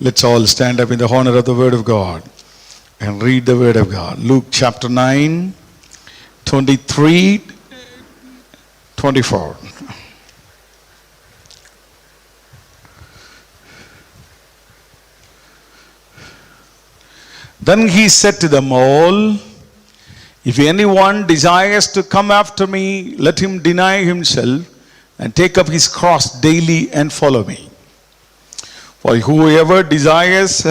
Let's all stand up in the honor of the Word of God and read the Word of God. Luke chapter 9, 23, 24. Then he said to them all, if anyone desires to come after me, let him deny himself and take up his cross daily and follow me. For whoever desires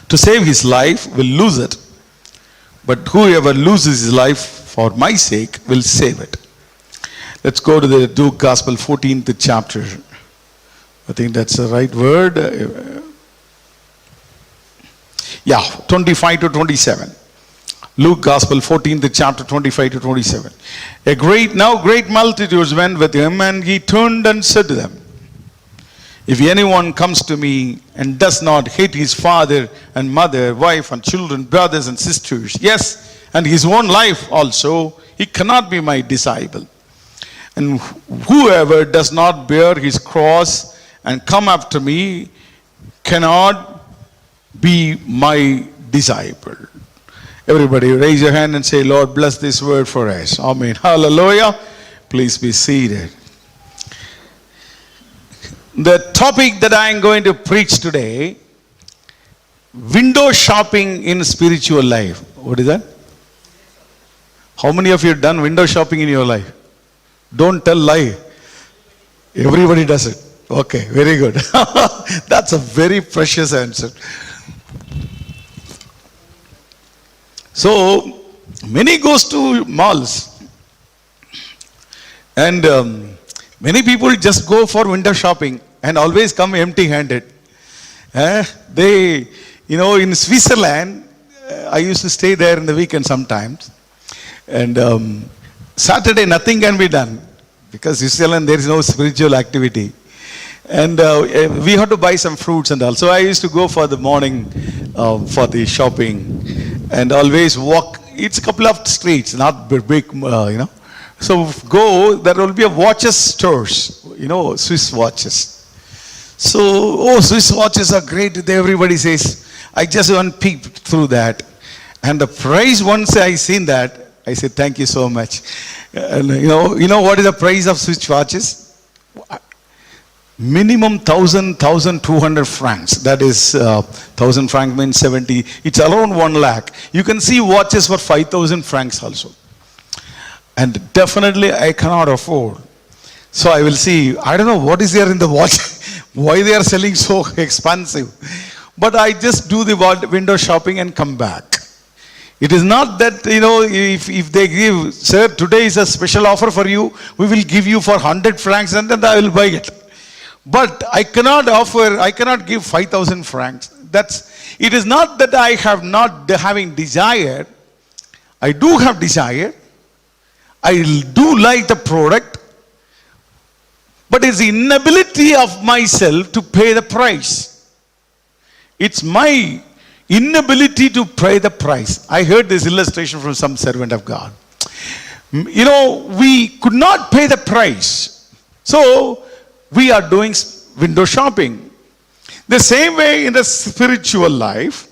to save his life will lose it, but whoever loses his life for my sake will save it. Let's go to the Luke Gospel 14th chapter. I think that's the right word. 25 to 27. Luke Gospel 14th chapter 25 to 27. Great multitudes went with him, and he turned and said to them, if anyone comes to me and does not hate his father and mother, wife and children, brothers and sisters, yes, and his own life also, he cannot be my disciple. And whoever does not bear his cross and come after me cannot be my disciple. Everybody raise your hand and say, Lord, bless this word for us. Amen. Hallelujah. Please be seated. The topic that I am going to preach today, window shopping in spiritual life. What is that? How many of you have done window shopping in your life? Don't tell lie. Everybody does it. Okay, very good. That's a very precious answer. So, many goes to malls. And many people just go for window shopping and always come empty-handed. In Switzerland, I used to stay there in the weekend sometimes. And Saturday, nothing can be done. Because Switzerland, there is no spiritual activity. And we had to buy some fruits and all. So I used to go for the morning for the shopping. And always walk. It's a couple of streets, not big, So there will be a watches stores, Swiss watches. So, Swiss watches are great. Everybody says, I just want to peep through that. And the price, once I seen that, I said, thank you so much. And you know what is the price of Swiss watches? Minimum 1,200 francs. That is 1,000 francs means 70. It's around 1 lakh. You can see watches for 5,000 francs also. And definitely I cannot afford. So I will see, I don't know what is there in the watch, why they are selling so expensive. But I just do the window shopping and come back. It is not that, if they give, sir, today is a special offer for you, we will give you for 100 francs and then I will buy it. But I cannot give 5,000 francs. It is not that I have not having desire. I do have desire. I do like the product, but it's the inability of myself to pay the price. It's my inability to pay the price. I heard this illustration from some servant of God. We could not pay the price. So, we are doing window shopping. The same way in the spiritual life,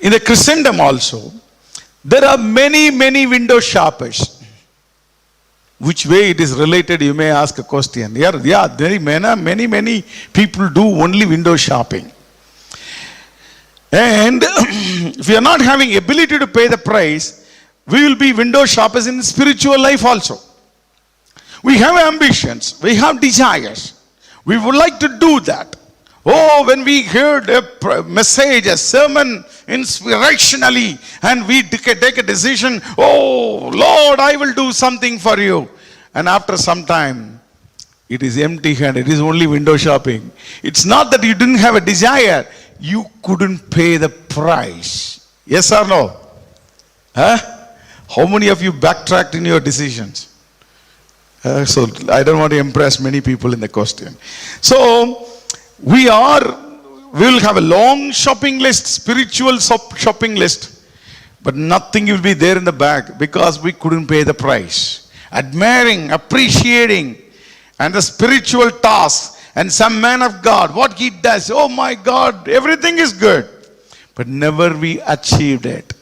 in the Christendom also, there are many window shoppers. Which way it is related, you may ask a question. Many people do only window shopping. And if we are not having ability to pay the price, we will be window shoppers in spiritual life also. We have ambitions, we have desires. We would like to do that. When we heard a message, a sermon inspirationally, and we take a decision, Lord, I will do something for you. And after some time, it is empty-handed. It is only window shopping. It's not that you didn't have a desire. You couldn't pay the price. Yes or no? How many of you backtracked in your decisions? So I don't want to impress many people in the question. So we will have a long shopping list, spiritual shopping list, but nothing will be there in the bag because we couldn't pay the price. Admiring, appreciating, and the spiritual tasks and some man of God, what he does, oh my God, everything is good. But never we achieved it.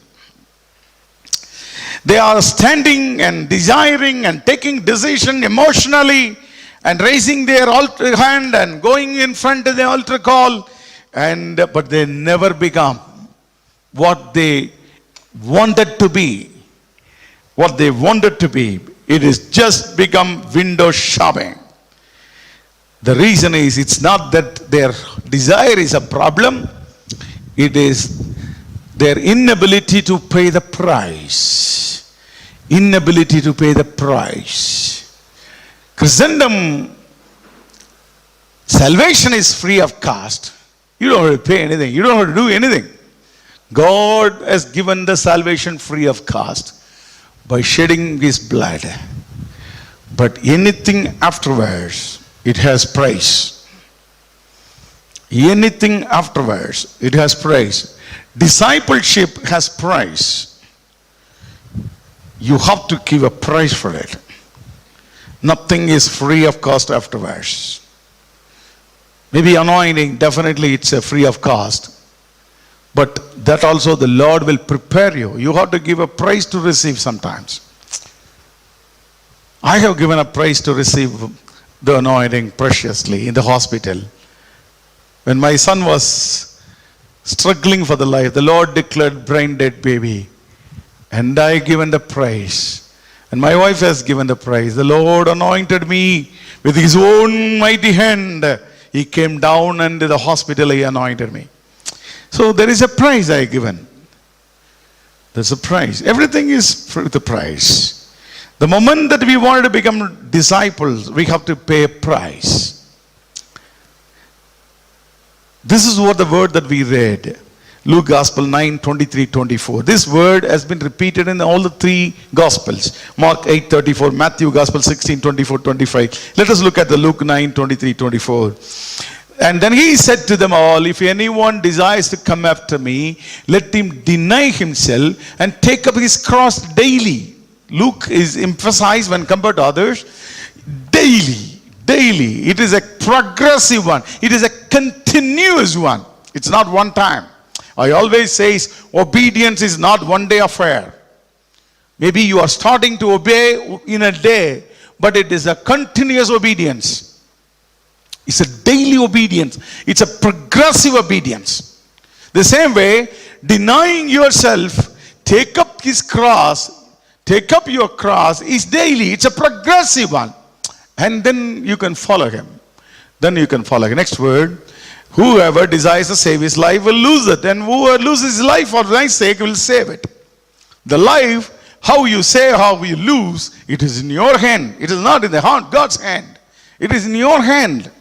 They are standing and desiring and taking decision emotionally and raising their altar hand and going in front of the altar call, but they never become what they wanted to be. What they wanted to be. It is just become window shopping. The reason is, it's not that their desire is a problem. It is their inability to pay the price. Inability to pay the price. Christendom, salvation is free of cost. You don't have to pay anything. You don't have to do anything. God has given the salvation free of cost by shedding his blood. But anything afterwards, it has price. Anything afterwards, it has price. Discipleship has price. You have to give a price for it. Nothing is free of cost afterwards. Maybe anointing, definitely it's a free of cost. But that also the Lord will prepare you. You have to give a price to receive sometimes. I have given a price to receive the anointing preciously in the hospital. When my son was struggling for the life, the Lord declared brain dead baby. And I given the praise. And my wife has given the praise. The Lord anointed me with his own mighty hand. He came down and in the hospital he anointed me. So there is a price I given. There's a price. Everything is for the price. The moment that we want to become disciples, we have to pay a price. This is what the word that we read. Luke Gospel 9:23-24. This word has been repeated in all the three Gospels. Mark 8:34, Matthew Gospel 16:24-25. Let us look at the Luke 9:23-24. And then he said to them all, if anyone desires to come after me, let him deny himself and take up his cross daily. Luke is emphasized when compared to others. Daily. Daily. It is a progressive one. It is a continuous one. It's not one time. I always say obedience is not one day affair. Maybe you are starting to obey in a day, but it is a continuous obedience. It's a daily obedience. It's a progressive obedience. The same way, denying yourself, take up his cross, take up your cross is daily. It's a progressive one. And then you can follow him. Then you can follow him. Next word. Whoever desires to save his life will lose it. And whoever loses his life for my sake will save it. The life, how you save, how you lose, it is in your hand. It is not in the hand, God's hand. It is in your hand.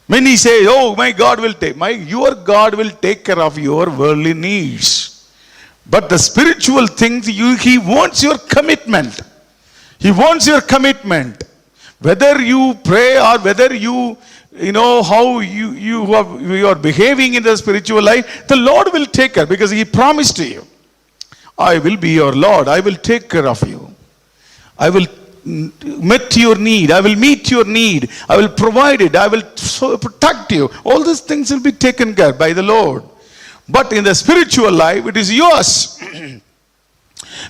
Many say, oh, my God will take, your God will take care of your worldly needs. But the spiritual things, he wants your commitment. He wants your commitment. Whether you pray or whether you know how you are behaving in the spiritual life, the Lord will take care, because he promised to you, I will be your Lord. I will take care of you. I will meet your need. I will meet your need. I will provide it. I will protect you. All these things will be taken care by the Lord. But in the spiritual life, it is yours.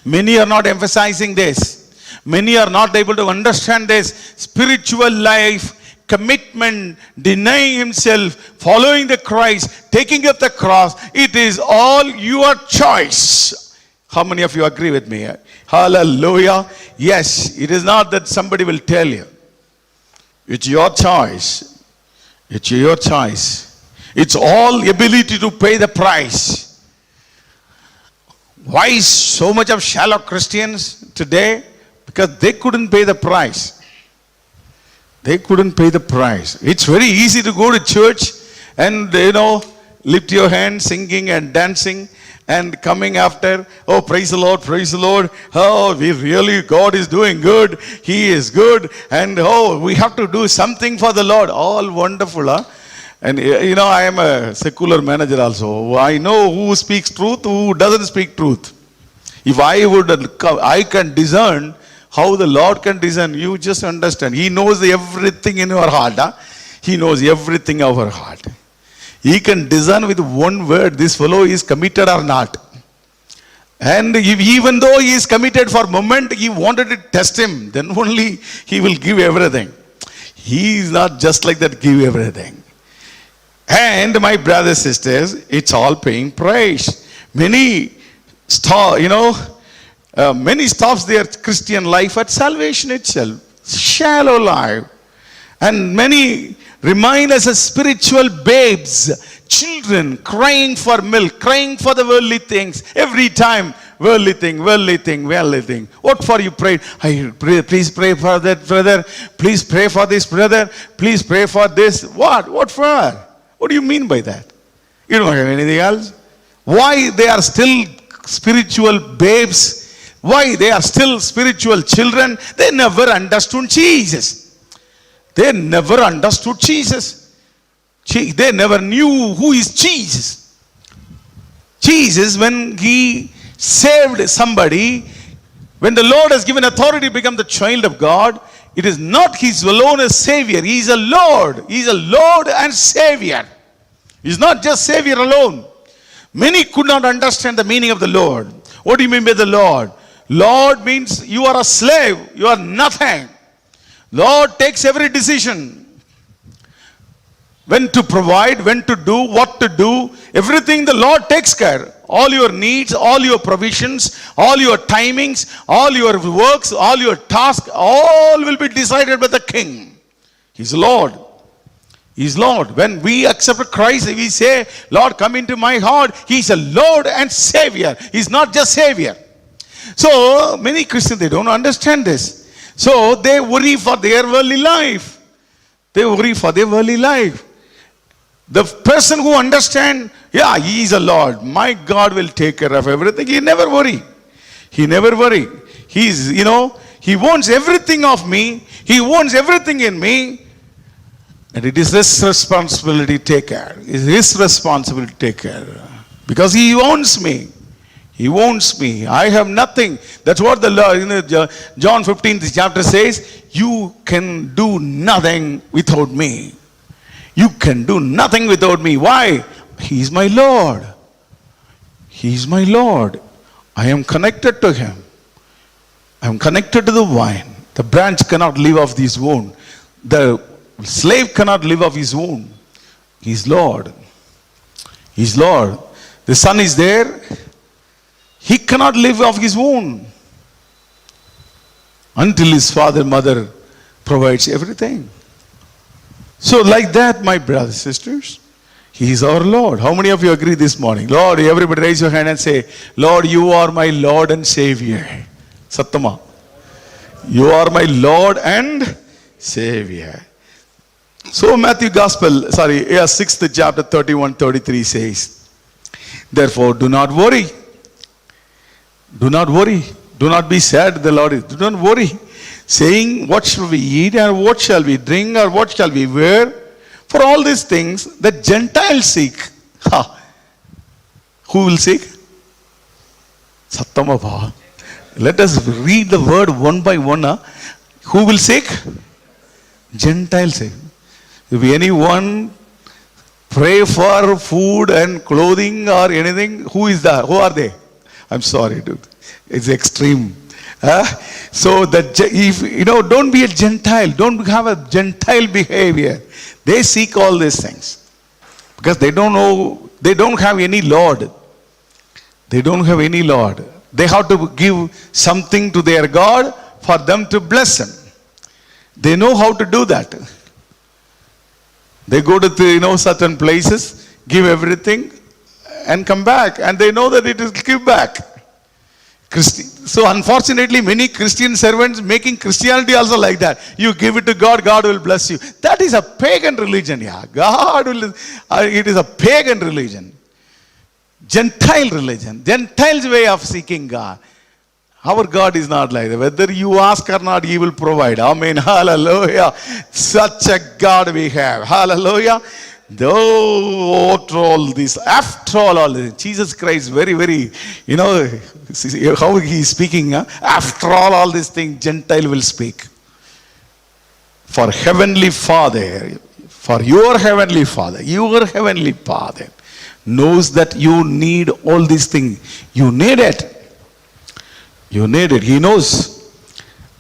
Many are not emphasizing this. Many are not able to understand this. Spiritual life, commitment, denying himself, following the Christ, taking up the cross, it is all your choice. How many of you agree with me? Hallelujah. Yes, it is not that somebody will tell you. It's your choice. It's your choice. It's all ability to pay the price. Why so much of shallow Christians today? Because they couldn't pay the price. They couldn't pay the price. It's very easy to go to church and, lift your hands, singing and dancing. And coming after, oh, praise the Lord, praise the Lord. Oh, God is doing good. He is good. And we have to do something for the Lord. All wonderful, huh? And I am a secular manager also. I know who speaks truth, who doesn't speak truth. If I can discern how the Lord can discern, you just understand. He knows everything in your heart. Huh? He knows everything of our heart. He can discern with one word this fellow is committed or not. And even though he is committed for a moment, he wanted to test him. Then only he will give everything. He is not just like that, give everything. And my brothers, sisters, it's all paying price. Many many stops their Christian life at salvation itself. Shallow life. And many remain as a spiritual babes, children crying for milk, crying for the worldly things. Every time, worldly thing, worldly thing, worldly thing. What for you prayed? Please pray for that brother. Please pray for this brother. Please pray for this. What? What for? What do you mean by that? You don't have anything else? Why they are still spiritual babes? Why they are still spiritual children? They never understood Jesus. They never understood Jesus. They never knew who is Jesus. Jesus, when he saved somebody, when the Lord has given authority to become the child of God, it is not His alone as Savior. He is a Lord. He is a Lord and Savior. He is not just Savior alone. Many could not understand the meaning of the Lord. What do you mean by the Lord? Lord means you are a slave. You are nothing. Lord takes every decision. When to provide, when to do, what to do. Everything the Lord takes care. All your needs, all your provisions, all your timings, all your works, all your tasks, all will be decided by the King. He's Lord. He's Lord. When we accept Christ, we say, Lord, come into my heart. He's a Lord and Savior. He's not just Savior. So, many Christians, they don't understand this. So, they worry for their worldly life. They worry for their worldly life. The person who understands, yeah, He is a Lord. My God will take care of everything. He never worry. He never worry. He's, He wants everything of me. He wants everything in me. And it is His responsibility to take care. It is His responsibility to take care. Because He owns me. He owns me. I have nothing. That's what the Lord, John 15 chapter says, you can do nothing without me. You can do nothing without me. Why? He is my Lord. He is my Lord. I am connected to Him. I am connected to the vine. The branch cannot live off his own. The slave cannot live off his own. He is Lord. He is Lord. The son is there. He cannot live off his own until his father, mother provides everything. So like that, my brothers, sisters, He is our Lord. How many of you agree this morning? Lord, everybody raise your hand and say, Lord, you are my Lord and Savior. Sattama. You are my Lord and Savior. So Matthew Gospel, 6th chapter 31-33 says, therefore do not worry. Do not worry. Do not be sad, the Lord is. Do not worry, saying, what shall we eat, and what shall we drink, or what shall we wear? For all these things the Gentiles seek. Who will seek? Sattamabha. Let us read the word one by one. Who will seek? Gentiles seek. If anyone pray for food and clothing or anything, who is that? Who are they? I'm sorry, dude. It's extreme. So don't be a Gentile. Don't have a Gentile behavior. They seek all these things because they don't know. They don't have any Lord. They don't have any Lord. They have to give something to their God for them to bless Him. They know how to do that. They go to certain places, give everything, and come back, and they know that it is give back. So unfortunately, many Christian servants making Christianity also like that. You give it to God, God will bless you. That is a pagan religion. Yeah, God will. It is a pagan religion, Gentile religion, Gentiles' way of seeking God. Our God is not like that. Whether you ask or not, He will provide. Amen. Hallelujah. Such a God we have. Hallelujah. Though after all this, Jesus Christ, very, very, how He is speaking. After all these things, Gentile will speak. For Heavenly Father, For your heavenly Father knows that you need all these things. You need it. You need it. He knows.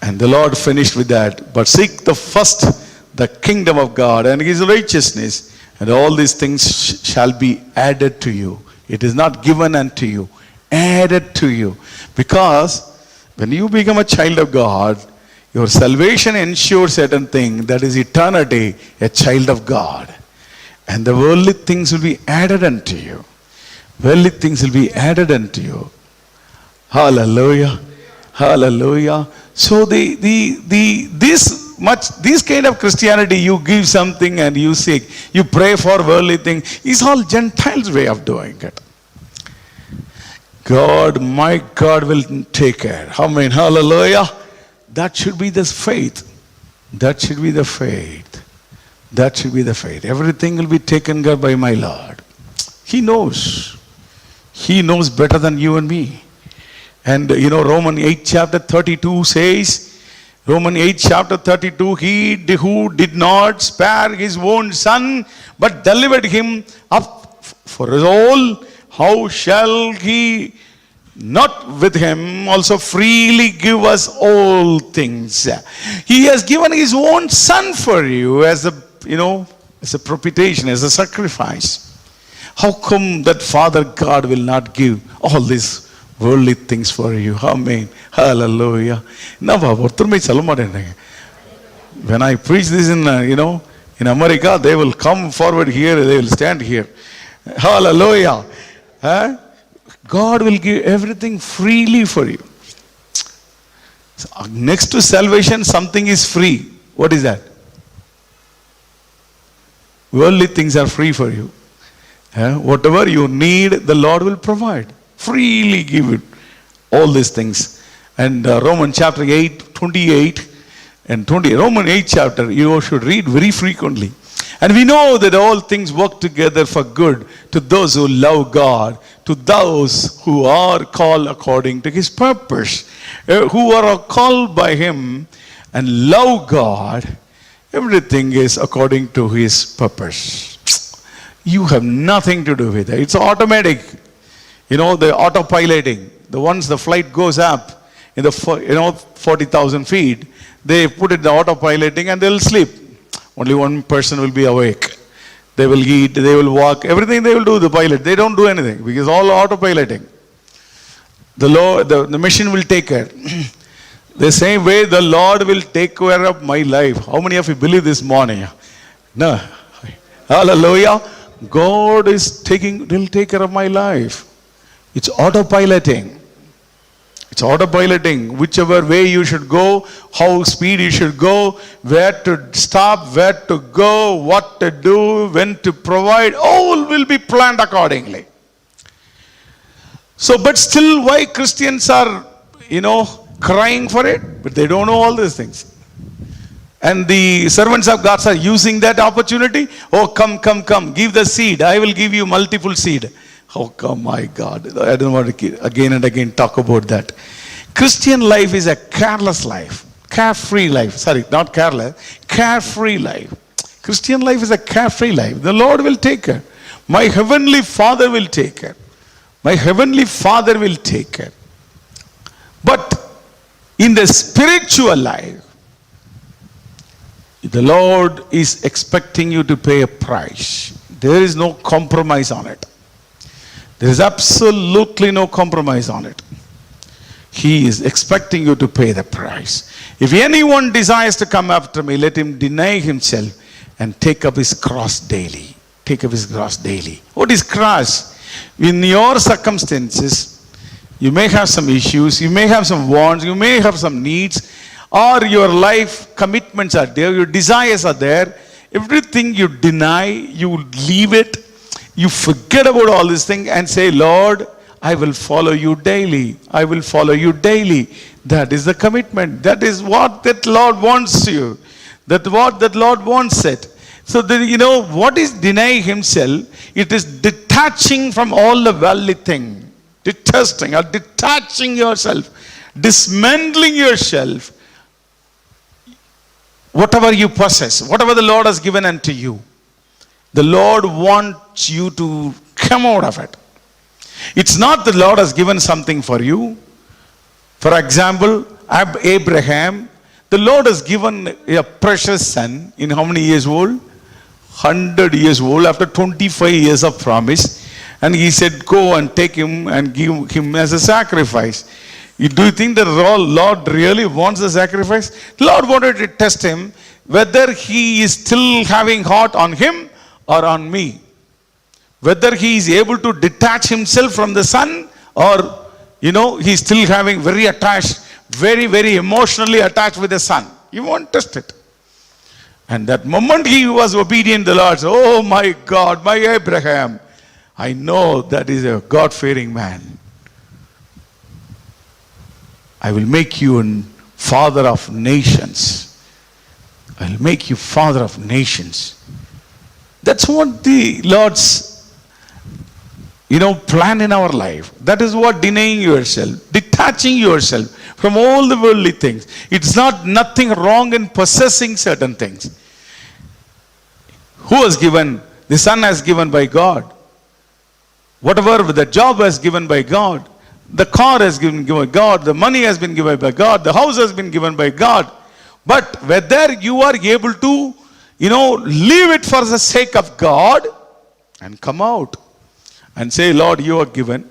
And the Lord finished with that. But seek the kingdom of God and his righteousness, and all these things shall be added to you. It is not given unto you, added to you. Because when you become a child of God, your salvation ensures certain thing, that is eternity, a child of God. And the worldly things will be added unto you. Worldly things will be added unto you. Hallelujah. Hallelujah. So this kind of Christianity, you give something and you seek, you pray for worldly things, is all Gentiles' way of doing it. God, my God will take care. Amen. Hallelujah. That should be the faith. That should be the faith. That should be the faith. Everything will be taken care by my Lord. He knows. He knows better than you and me. And Romans 8 chapter 32 says, Romans 8 chapter 32, he who did not spare his own son, but delivered him up for us all, how shall he not with him also freely give us all things? He has given his own son for you as a propitiation, as a sacrifice. How come that Father God will not give all these worldly things for you? Amen. Hallelujah. When I preach this in America, they will come forward here, they will stand here. Hallelujah. God will give everything freely for you. So next to salvation, something is free. What is that? Worldly things are free for you. Whatever you need, the Lord will provide. Freely give it. All these things. And Romans chapter 8, 28 and 20. Romans 8 chapter, you should read very frequently. And we know that all things work together for good to those who love God, to those who are called according to his purpose, who are called by him and love God. Everything is according to his purpose. You have nothing to do with it. It's automatic. The autopiloting. Once the flight goes up in the 40,000 feet, they put it the autopiloting and they'll sleep. Only one person will be awake. They will eat, they will walk, everything they will do, the pilot. They don't do anything because all autopiloting. The machine will take care. The same way the Lord will take care of my life. How many of you believe this morning? No. Hallelujah. God will take care of my life. It's autopiloting. It's autopiloting. Whichever way you should go, how speed you should go, where to stop, where to go, what to do, when to provide, all will be planned accordingly. So, but still, why Christians are, crying for it? But they don't know all these things. And the servants of God are using that opportunity. Oh, come, give the seed. I will give you multiple seed. Oh, come, my God. I don't want to again and again talk about that. Christian life is a careless life. Carefree life. Sorry, not careless. Carefree life. Christian life is a carefree life. The Lord will take care. My heavenly Father will take care. My heavenly Father will take care. But in the spiritual life, the Lord is expecting you to pay a price. There is no compromise on it. There is absolutely no compromise on it. He is expecting you to pay the price. If anyone desires to come after me, let him deny himself and take up his cross daily. Take up his cross daily. What is cross? In your circumstances, you may have some issues, you may have some wants, you may have some needs, or your life commitments are there, your desires are there. Everything you deny, you leave it, you forget about all these things and say, Lord, I will follow you daily. I will follow you daily. That is the commitment. That is what that Lord wants you. That what that Lord wants it. So what is denying himself? It is detaching from all the worldly thing. Detaching yourself. Dismantling yourself. Whatever you possess, whatever the Lord has given unto you, The Lord wants you to come out of it. It's not the Lord has given something for you. For example, Abraham, the Lord has given a precious son in how many years old? 100 years old, after 25 years of promise. And he said, go and take him and give him as a sacrifice. Do you think the Lord really wants the sacrifice? The Lord wanted to test him whether he is still having heart on him or on me. Whether he is able to detach himself from the son, or he's still having very attached, very, very emotionally attached with the son. You won't test it. And that moment he was obedient to the Lord, oh my God, my Abraham, I know that is a God-fearing man. I will make you a father of nations. I will make you father of nations. That's what the Lord's plan in our life. That is what denying yourself, detaching yourself from all the worldly things. It's not nothing wrong in possessing certain things. Who has given? The son has given by God. Whatever the job has given by God. The car has been given by God. The money has been given by God. The house has been given by God. But whether you are able to, leave it for the sake of God and come out and say, Lord, you are given,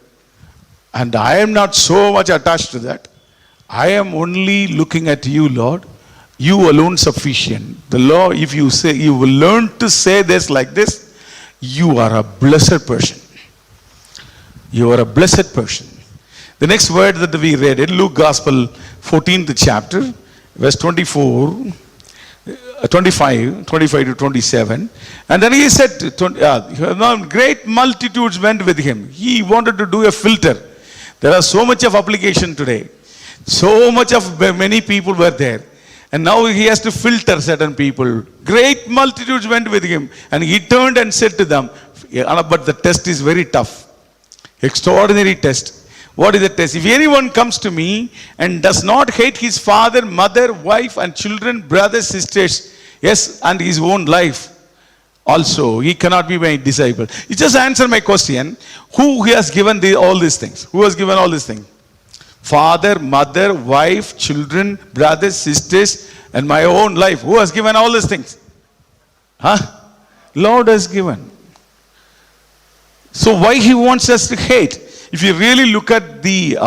and I am not so much attached to that. I am only looking at you, Lord. You alone sufficient. The Lord, if you say, you will learn to say this like this, you are a blessed person. You are a blessed person. The next word that we read in Luke Gospel, 14th chapter, verse 25 to 27. And then he said, great multitudes went with him. He wanted to do a filter. There are so much of application today. So much of many people were there. And now he has to filter certain people. Great multitudes went with him. And he turned and said to them, but the test is very tough. Extraordinary test. What is the test? If anyone comes to me and does not hate his father, mother, wife and children, brothers, sisters, yes, and his own life also, he cannot be my disciple. You just answer my question. Who has given all these things? Who has given all these things? Father, mother, wife, children, brothers, sisters, and my own life. Who has given all these things? Lord has given. So why he wants us to hate? If you really look at the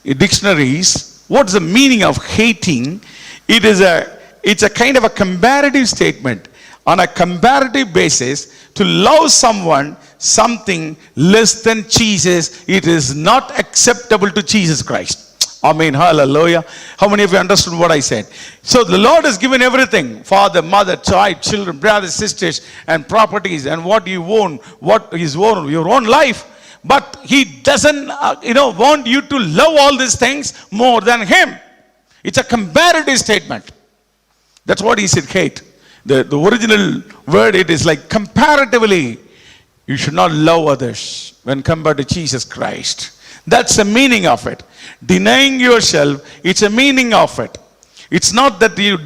dictionaries, what's the meaning of hating? It's a kind of a comparative statement. On a comparative basis, to love someone, something less than Jesus, it is not acceptable to Jesus Christ. Amen. Hallelujah. How many of you understood what I said? So the Lord has given everything. Father, mother, child, children, brothers, sisters, and properties, and what you own, what is own, your own life. But he doesn't, want you to love all these things more than him. It's a comparative statement. That's what he said, hate. The original word, it is like comparatively, you should not love others when compared to Jesus Christ. That's the meaning of it. Denying yourself, it's a meaning of it. It's not that you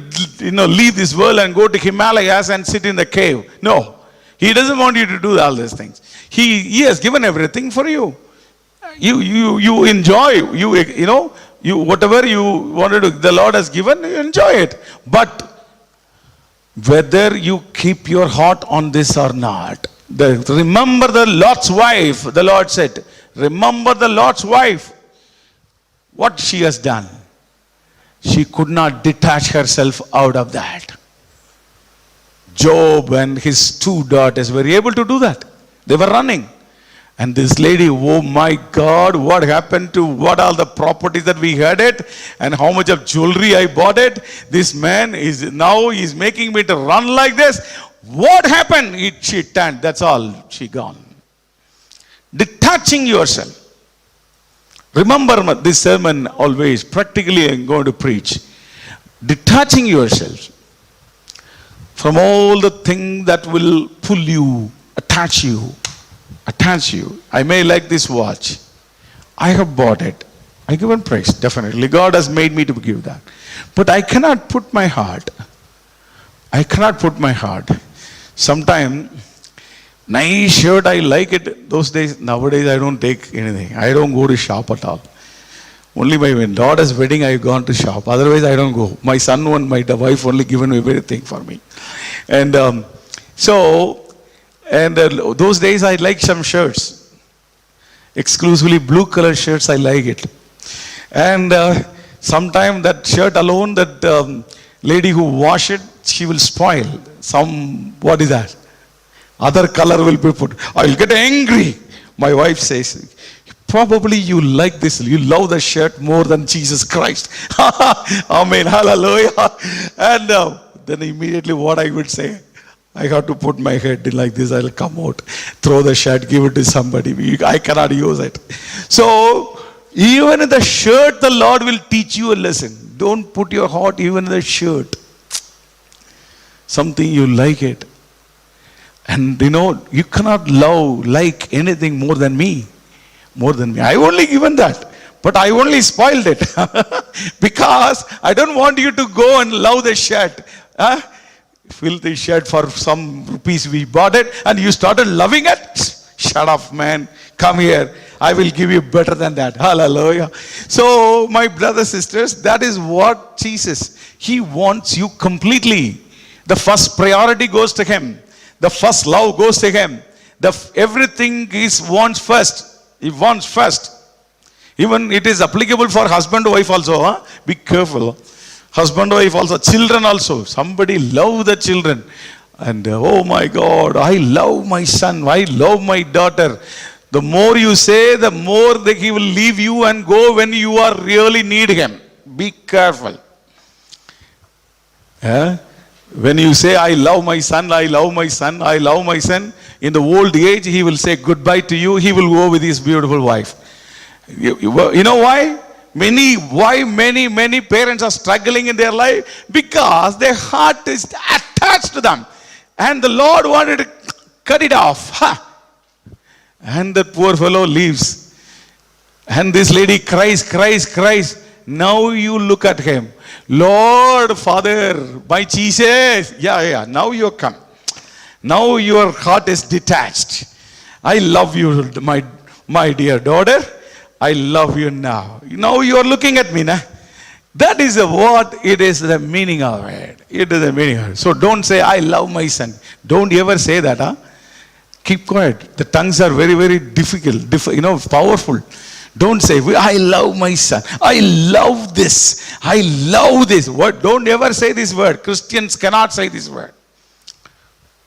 leave this world and go to Himalayas and sit in the cave. No. He doesn't want you to do all these things. He has given everything for you. You enjoy, whatever you wanted to, the Lord has given, you enjoy it. But whether you keep your heart on this or not, remember the Lord's wife, the Lord said, remember the Lord's wife. What she has done. She could not detach herself out of that. Job and his two daughters were able to do that. They were running. And this lady, oh my God, what happened to what all the properties that we had it and how much of jewelry I bought it. This man is making me to run like this. What happened? She turned. That's all. She gone. Detaching yourself. Remember this sermon always, practically I'm going to preach. Detaching yourself from all the things that will pull you, attach you. I may like this watch. I have bought it. I give him praise, definitely. God has made me to give that. But I cannot put my heart. Sometime Nice shirt, I like it. Those days, nowadays I don't take anything. I don't go to shop at all. Only my daughter's wedding I've gone to shop. Otherwise I don't go. My son and my wife only given everything for me. And those days I like some shirts. Exclusively blue color shirts, I like it. And sometime that shirt alone, that lady who wash it, she will spoil. What is that? Other color will be put. I'll get angry. My wife says, probably you like this. You love the shirt more than Jesus Christ. Amen. Hallelujah. And then immediately what I would say, I have to put my head in like this. I'll come out, throw the shirt, give it to somebody. I cannot use it. So, even in the shirt, the Lord will teach you a lesson. Don't put your heart even in the shirt. Something you like it. And you cannot like anything more than me. More than me. I only given that. But I only spoiled it. Because I don't want you to go and love the shirt. Filthy shirt for some rupees we bought it. And you started loving it. Shut up, man. Come here. I will give you better than that. Hallelujah. So, my brothers, sisters, that is what Jesus, He wants you completely. The first priority goes to Him. The first love goes to Him. Everything is wants first. He wants first. Even it is applicable for husband and wife also. Be careful. Husband and wife also. Children also. Somebody love the children. And oh my God, I love my son. I love my daughter. The more you say, the more he will leave you and go when you are really need him. Be careful. When you say, I love my son, I love my son, I love my son, in the old age, he will say goodbye to you. He will go with his beautiful wife. You know why? Many parents are struggling in their life? Because their heart is attached to them. And the Lord wanted to cut it off. And that poor fellow leaves. And this lady cries. Now you look at him. Lord, Father, my Jesus. Yeah, now you come. Now your heart is detached. I love you, my dear daughter. I love you now. Now you are looking at me, nah? That is what it is, the meaning of it. It is the meaning of it. So don't say, I love my son. Don't ever say that. Keep quiet. The tongues are very, very difficult, powerful. Don't say, I love my son. I love this. I love this. What? Don't ever say this word. Christians cannot say this word.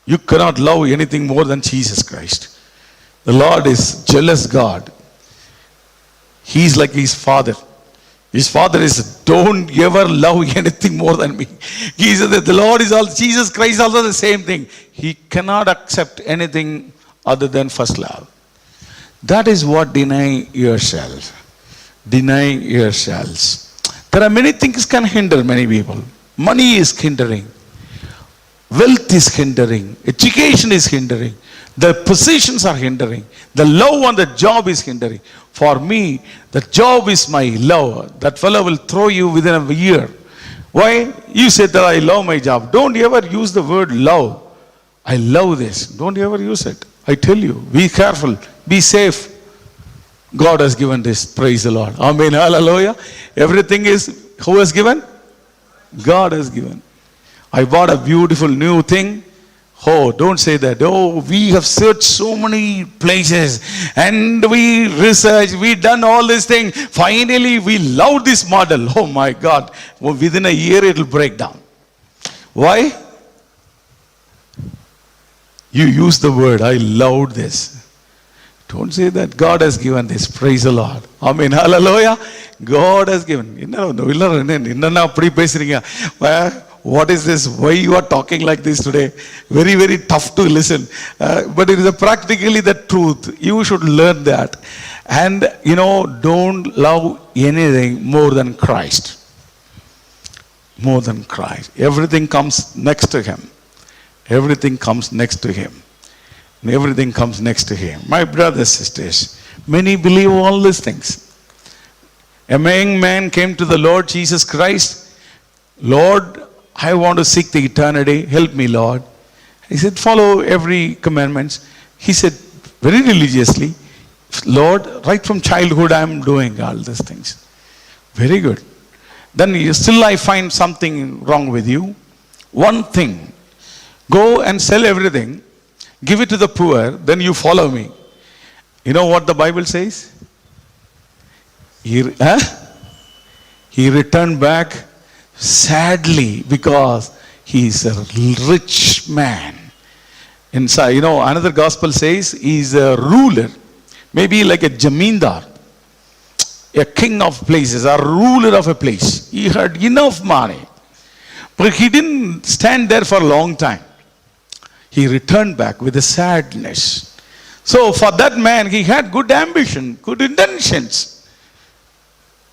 You cannot love anything more than Jesus Christ. The Lord is jealous God. He is like his father. His father is, don't ever love anything more than me. He said that the Lord is all, Jesus Christ is also the same thing. He cannot accept anything other than first love. That is what denying yourself. Denying yourselves. There are many things can hinder many people. Money is hindering. Wealth is hindering. Education is hindering. The positions are hindering. The love on the job is hindering. For me, the job is my love. That fellow will throw you within a year. Why? You said that I love my job. Don't ever use the word love. I love this. Don't ever use it. I tell you, be careful. Be safe. God has given this. Praise the Lord. Amen. Hallelujah. Everything is, who has given? God has given. I bought a beautiful new thing. Oh, don't say that. Oh, we have searched so many places and we researched, we done all this thing. Finally, we love this model. Oh my God. Well, within a year, it will break down. Why? You use the word, I loved this. Don't say that. God has given this. Praise the Lord. Amen. Hallelujah. God has given. What is this? Why you are talking like this today? Very, very tough to listen. But it is practically the truth. You should learn that. And, don't love anything more than Christ. More than Christ. Everything comes next to Him. Everything comes next to Him. Everything comes next to Him. My brothers, sisters, many believe all these things. A young man came to the Lord Jesus Christ. Lord, I want to seek the eternity. Help me, Lord. He said, follow every commandment. He said very religiously, Lord, right from childhood I am doing all these things. Very good. Then still I find something wrong with you. One thing, go and sell everything, give it to the poor, then you follow me. You know what the Bible says? He returned back sadly because he is a rich man. Inside, another gospel says he's a ruler, maybe like a jamindar, a king of places, a ruler of a place. He had enough money, but he didn't stand there for a long time. He returned back with a sadness. So for that man, he had good ambition, good intentions.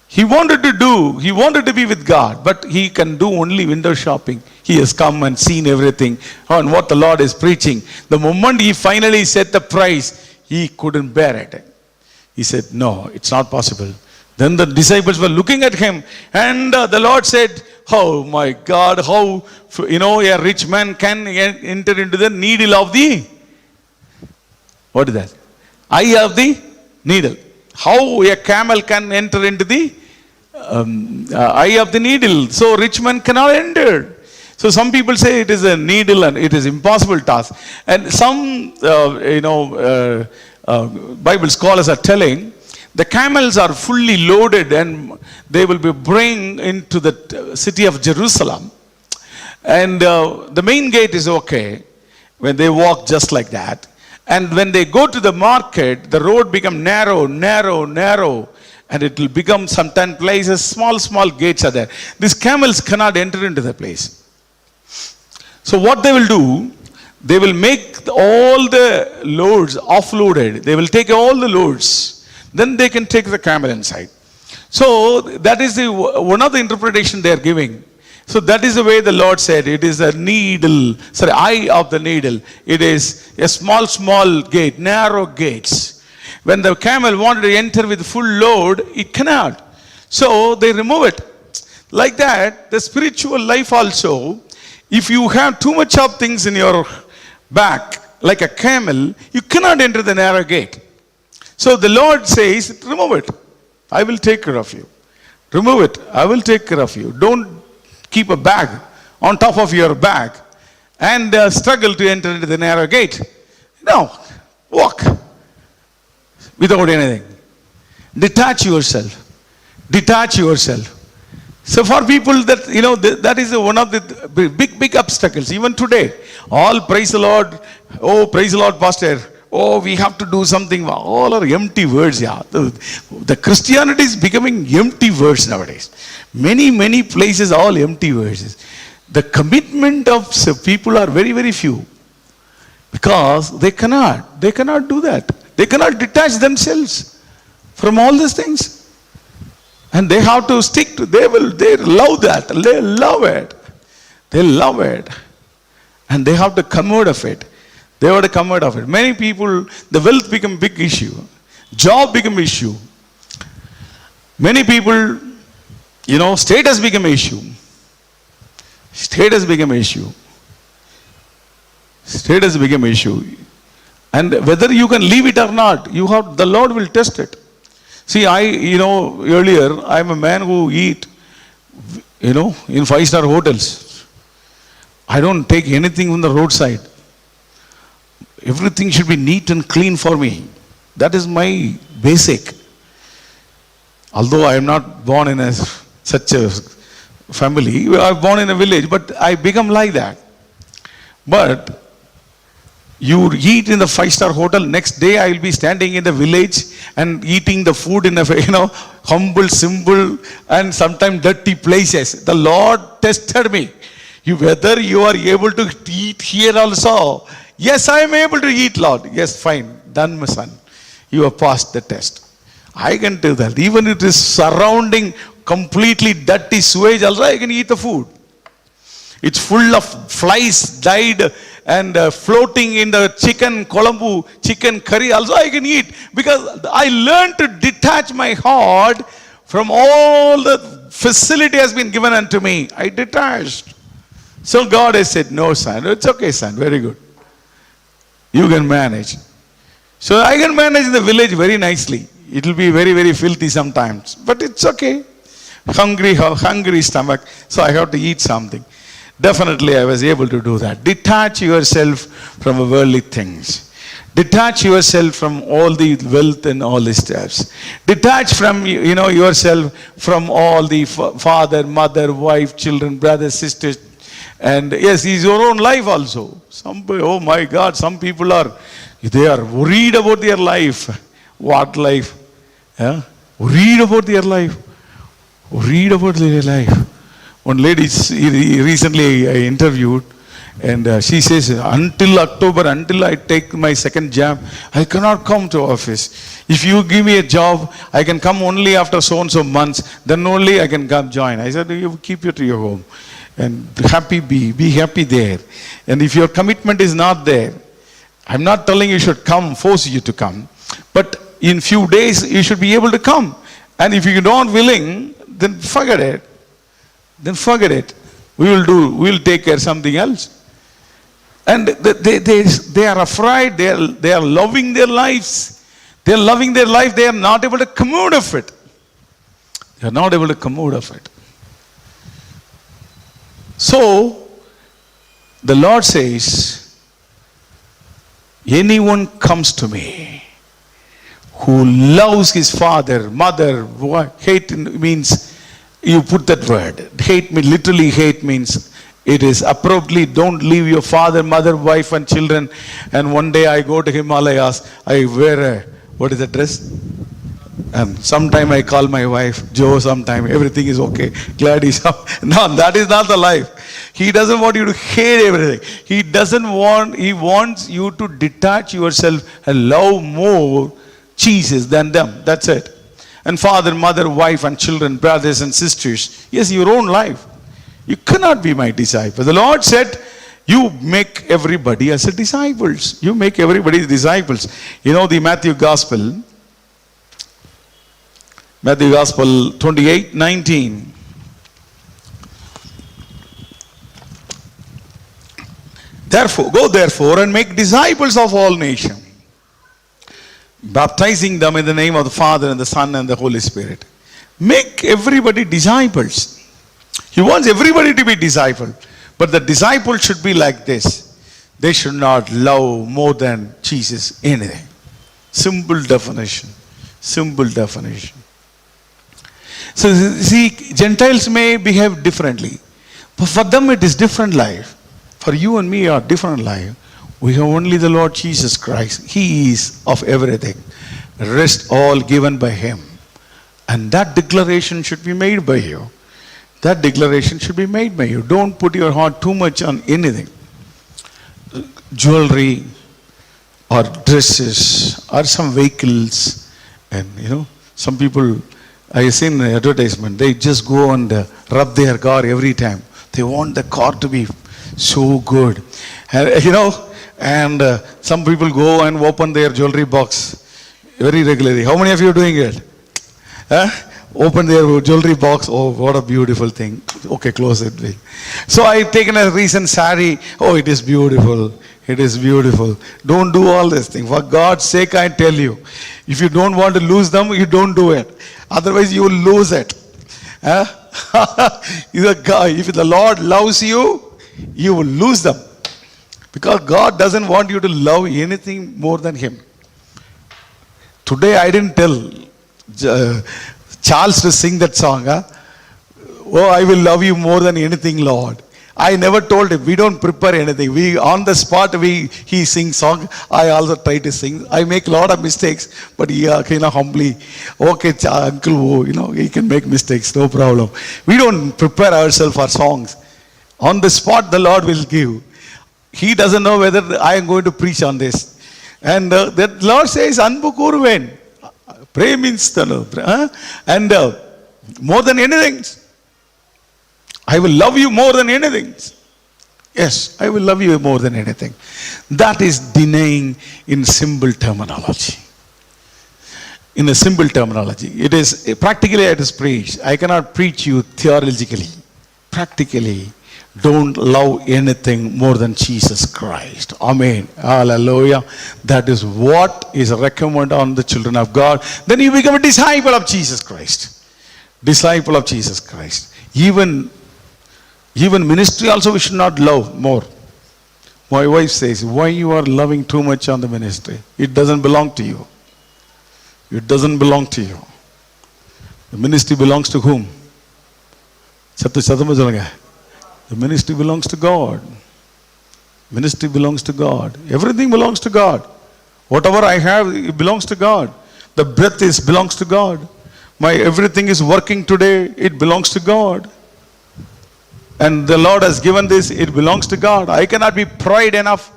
He wanted to be with God, but he can do only window shopping. He has come and seen everything on what the Lord is preaching. The moment he finally set the price, he couldn't bear it. He said, no, it's not possible. Then the disciples were looking at him, and the Lord said, oh my God, how, a rich man can enter into the needle of the, what is that? Eye of the needle. How a camel can enter into the eye of the needle. So rich man cannot enter. So some people say it is a needle and it is impossible task. And some, Bible scholars are telling, the camels are fully loaded and they will be bring into the city of Jerusalem. And the main gate is okay when they walk just like that. And when they go to the market, the road becomes narrow, and it will become some 10 places, small gates are there. These camels cannot enter into the place. So what they will do, they will make all the loads offloaded. They will take all the loads. Then they can take the camel inside. So that is one of the interpretation they are giving. So that is the way the Lord said, it is a needle, eye of the needle. It is a small gate, narrow gates. When the camel wanted to enter with full load, it cannot. So they remove it. Like that, the spiritual life also, if you have too much of things in your back, like a camel, you cannot enter the narrow gate. So the Lord says, remove it. I will take care of you. Remove it. I will take care of you. Don't keep a bag on top of your bag and struggle to enter into the narrow gate. No, walk without anything. Detach yourself. So for people that, that is one of the big obstacles. Even today, all praise the Lord. Oh, praise the Lord, Pastor. Oh, we have to do something. All are empty words. Yeah, the Christianity is becoming empty words nowadays. Many places, all empty words. The commitment of people are very few, because they cannot do that. They cannot detach themselves from all these things, and they have to stick to. They love that. They love it, and they have to come out of it. Many people, the wealth become big issue. Job become issue. Many people, status become issue. And whether you can leave it or not, the Lord will test it. See, earlier, I'm a man who eat, in 5-star hotels. I don't take anything from the roadside. Everything should be neat and clean for me. That is my basic. Although I am not born in such a family, I am born in a village, but I become like that. But you eat in the 5-star hotel, next day I will be standing in the village and eating the food in a humble, simple, and sometimes dirty places. The Lord tested me. Whether you are able to eat here also. Yes, I am able to eat, Lord. Yes, fine. Done, my son. You have passed the test. I can do that. Even if it is surrounding completely dirty sewage, also I can eat the food. It's full of flies died and floating in the chicken Colombo, chicken curry, also I can eat. Because I learned to detach my heart from all the facility has been given unto me. I detached. So God has said, no, son. It's okay, son. Very good. You can manage. So I can manage the village very nicely. It will be very, very filthy sometimes, but it's okay. Hungry stomach, so I have to eat something. Definitely I was able to do that. Detach yourself from worldly things. Detach yourself from all the wealth and all the stuffs. Detach from, yourself from all the father, mother, wife, children, brothers, sisters. And yes, it's your own life also. Oh my God, some people they are worried about their life. What life? Yeah? Worried about their life. Worried about their life. One lady recently I interviewed, and she says, until October, until I take my second jab, I cannot come to office. If you give me a job, I can come only after so and so months, then only I can come join. I said, you keep it to your home and be happy there. And if your commitment is not there, I'm not telling you should come, force you to come, but in few days you should be able to come. And if you're not willing, then forget it. Then forget it. We will take care of something else. And they are afraid, they are loving their lives. They are loving their life, they are not able to come out of it. They are not able to come out of it. So, the Lord says, anyone comes to me who loves his father, mother, hate means, you put that word. Hate means, literally hate means, it is appropriately, don't leave your father, mother, wife and children. And one day I go to Himalayas, I wear what is the dress? And sometime I call my wife, Joe, sometime, everything is okay. Glad he's up. No, that is not the life. He doesn't want you to hate everything. He wants you to detach yourself and love more Jesus than them. That's it. And father, mother, wife and children, brothers and sisters. Yes, your own life. You cannot be my disciple. The Lord said, you make everybody as a disciples. You make everybody disciples. You know the Matthew Gospel 28:19. Go and make disciples of all nations, baptizing them in the name of the Father and the Son and the Holy Spirit. Make everybody disciples. He wants everybody to be disciple. But the disciple should be like this. They should not love more than Jesus anything. Simple definition. Simple definition. So see, Gentiles may behave differently. But for them it is different life. For you and me are different life. We have only the Lord Jesus Christ. He is of everything. Rest all given by Him. And that declaration should be made by you. That declaration should be made by you. Don't put your heart too much on anything. Jewelry or dresses or some vehicles. And some people, I have seen the advertisement, they just go and rub their car every time. They want the car to be so good. And some people go and open their jewelry box very regularly. How many of you are doing it? Open their jewelry box. Oh, what a beautiful thing. Okay, close it. So I've taken a recent sari. Oh, it is beautiful. It is beautiful. Don't do all this thing. For God's sake, I tell you. If you don't want to lose them, you don't do it. Otherwise, you will lose it. If the Lord loves you, you will lose them. Because God doesn't want you to love anything more than Him. Today I didn't tell Charles to sing that song. Oh, I will love you more than anything, Lord. I never told him. We don't prepare anything. We on the spot he sings song. I also try to sing. I make a lot of mistakes, but he humbly, okay, uncle, he can make mistakes, no problem. We don't prepare ourselves for songs. On the spot, the Lord will give. He doesn't know whether I am going to preach on this. And the Lord says, Anbu Kurven. Pray means and more than anything, I will love you more than anything. Yes, I will love you more than anything. That is denying in simple terminology. In a simple terminology. It is practically it is preached. I cannot preach you theologically. Practically. Don't love anything more than Jesus Christ. Amen. Hallelujah. That is what is recommended on the children of God. Then you become a disciple of Jesus Christ. Disciple of Jesus Christ. Even ministry also we should not love more. My wife says, why you are loving too much on the ministry? It doesn't belong to you. It doesn't belong to you. The ministry belongs to whom? The ministry belongs to God. Ministry belongs to God. Everything belongs to God. Whatever I have, it belongs to God. The breath belongs to God. My everything is working today, it belongs to God. And the Lord has given this, it belongs to God. I cannot be pride enough.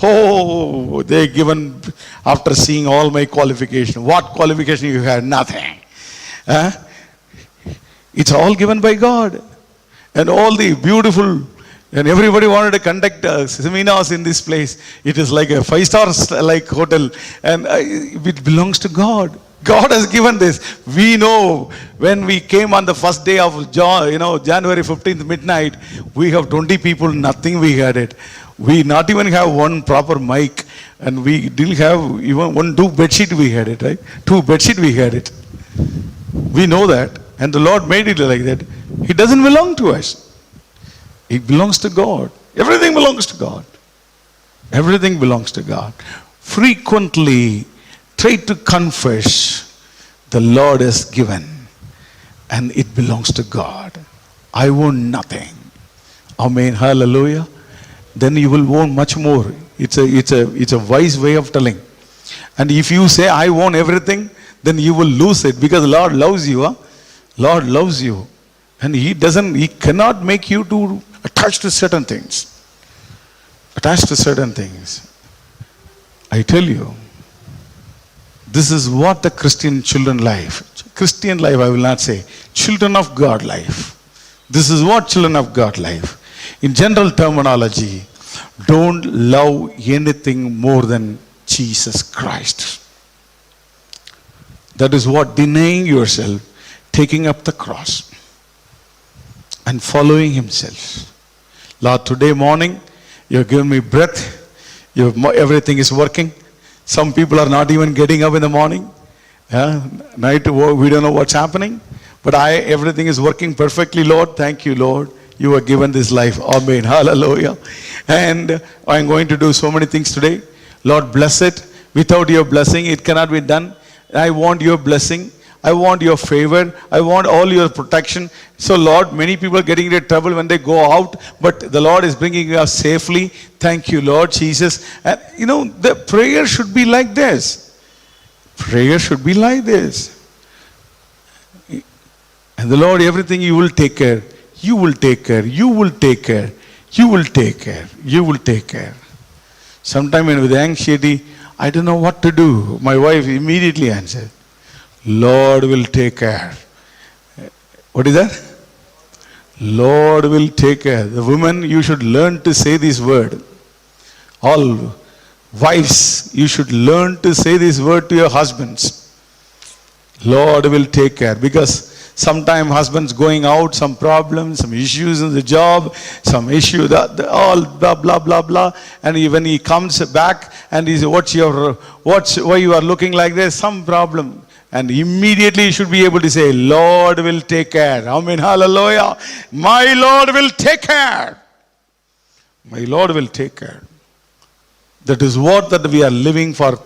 Oh, they given after seeing all my qualification. What qualification you had? Nothing. It's all given by God. And all the beautiful, and everybody wanted to conduct seminars in this place. It is like a 5-star like hotel, and it belongs to God. God has given this. We know when we came on the first day of January 15th midnight, we have 20 people, nothing we had it. We not even have one proper mic, and we didn't have even two bedsheet we had it, right? 2 bedsheet we had it. We know that, and the Lord made it like that. It doesn't belong to us. It belongs to God. Everything belongs to God. Everything belongs to God. Frequently try to confess the Lord has given and it belongs to God. I own nothing. Amen. Hallelujah. Then you will own much more. It's a wise way of telling. And if you say I own everything, then you will lose it, because Lord loves you. Lord loves you. And He cannot make you to attach to certain things. Attach to certain things. I tell you, this is what the Christian children life. Christian life I will not say. Children of God life. This is what children of God life. In general terminology, don't love anything more than Jesus Christ. That is what denying yourself, taking up the cross and following Himself. Lord, today morning, You have given me breath. Everything is working. Some people are not even getting up in the morning. Night, we don't know what's happening. But everything is working perfectly, Lord. Thank you, Lord. You are given this life. Amen. Hallelujah. And I'm going to do so many things today. Lord, bless it. Without your blessing, it cannot be done. I want your blessing. I want your favor. I want all your protection. So, Lord, many people are getting into trouble when they go out, but the Lord is bringing us safely. Thank you, Lord Jesus. And the prayer should be like this. Prayer should be like this. And the Lord, everything you will take care. You will take care. You will take care. You will take care. You will take care. Sometime with anxiety, I don't know what to do. My wife immediately answered, Lord will take care. What is that? Lord will take care. The women, you should learn to say this word. All wives, you should learn to say this word to your husbands. Lord will take care. Because sometimes husbands going out, some problems, some issues in the job, some issue, all blah, blah, blah, blah. And when he comes back and he says, why you are looking like this? Some problem. And immediately you should be able to say, Lord will take care. Amen. Hallelujah. My Lord will take care. My Lord will take care. That is what that we are living for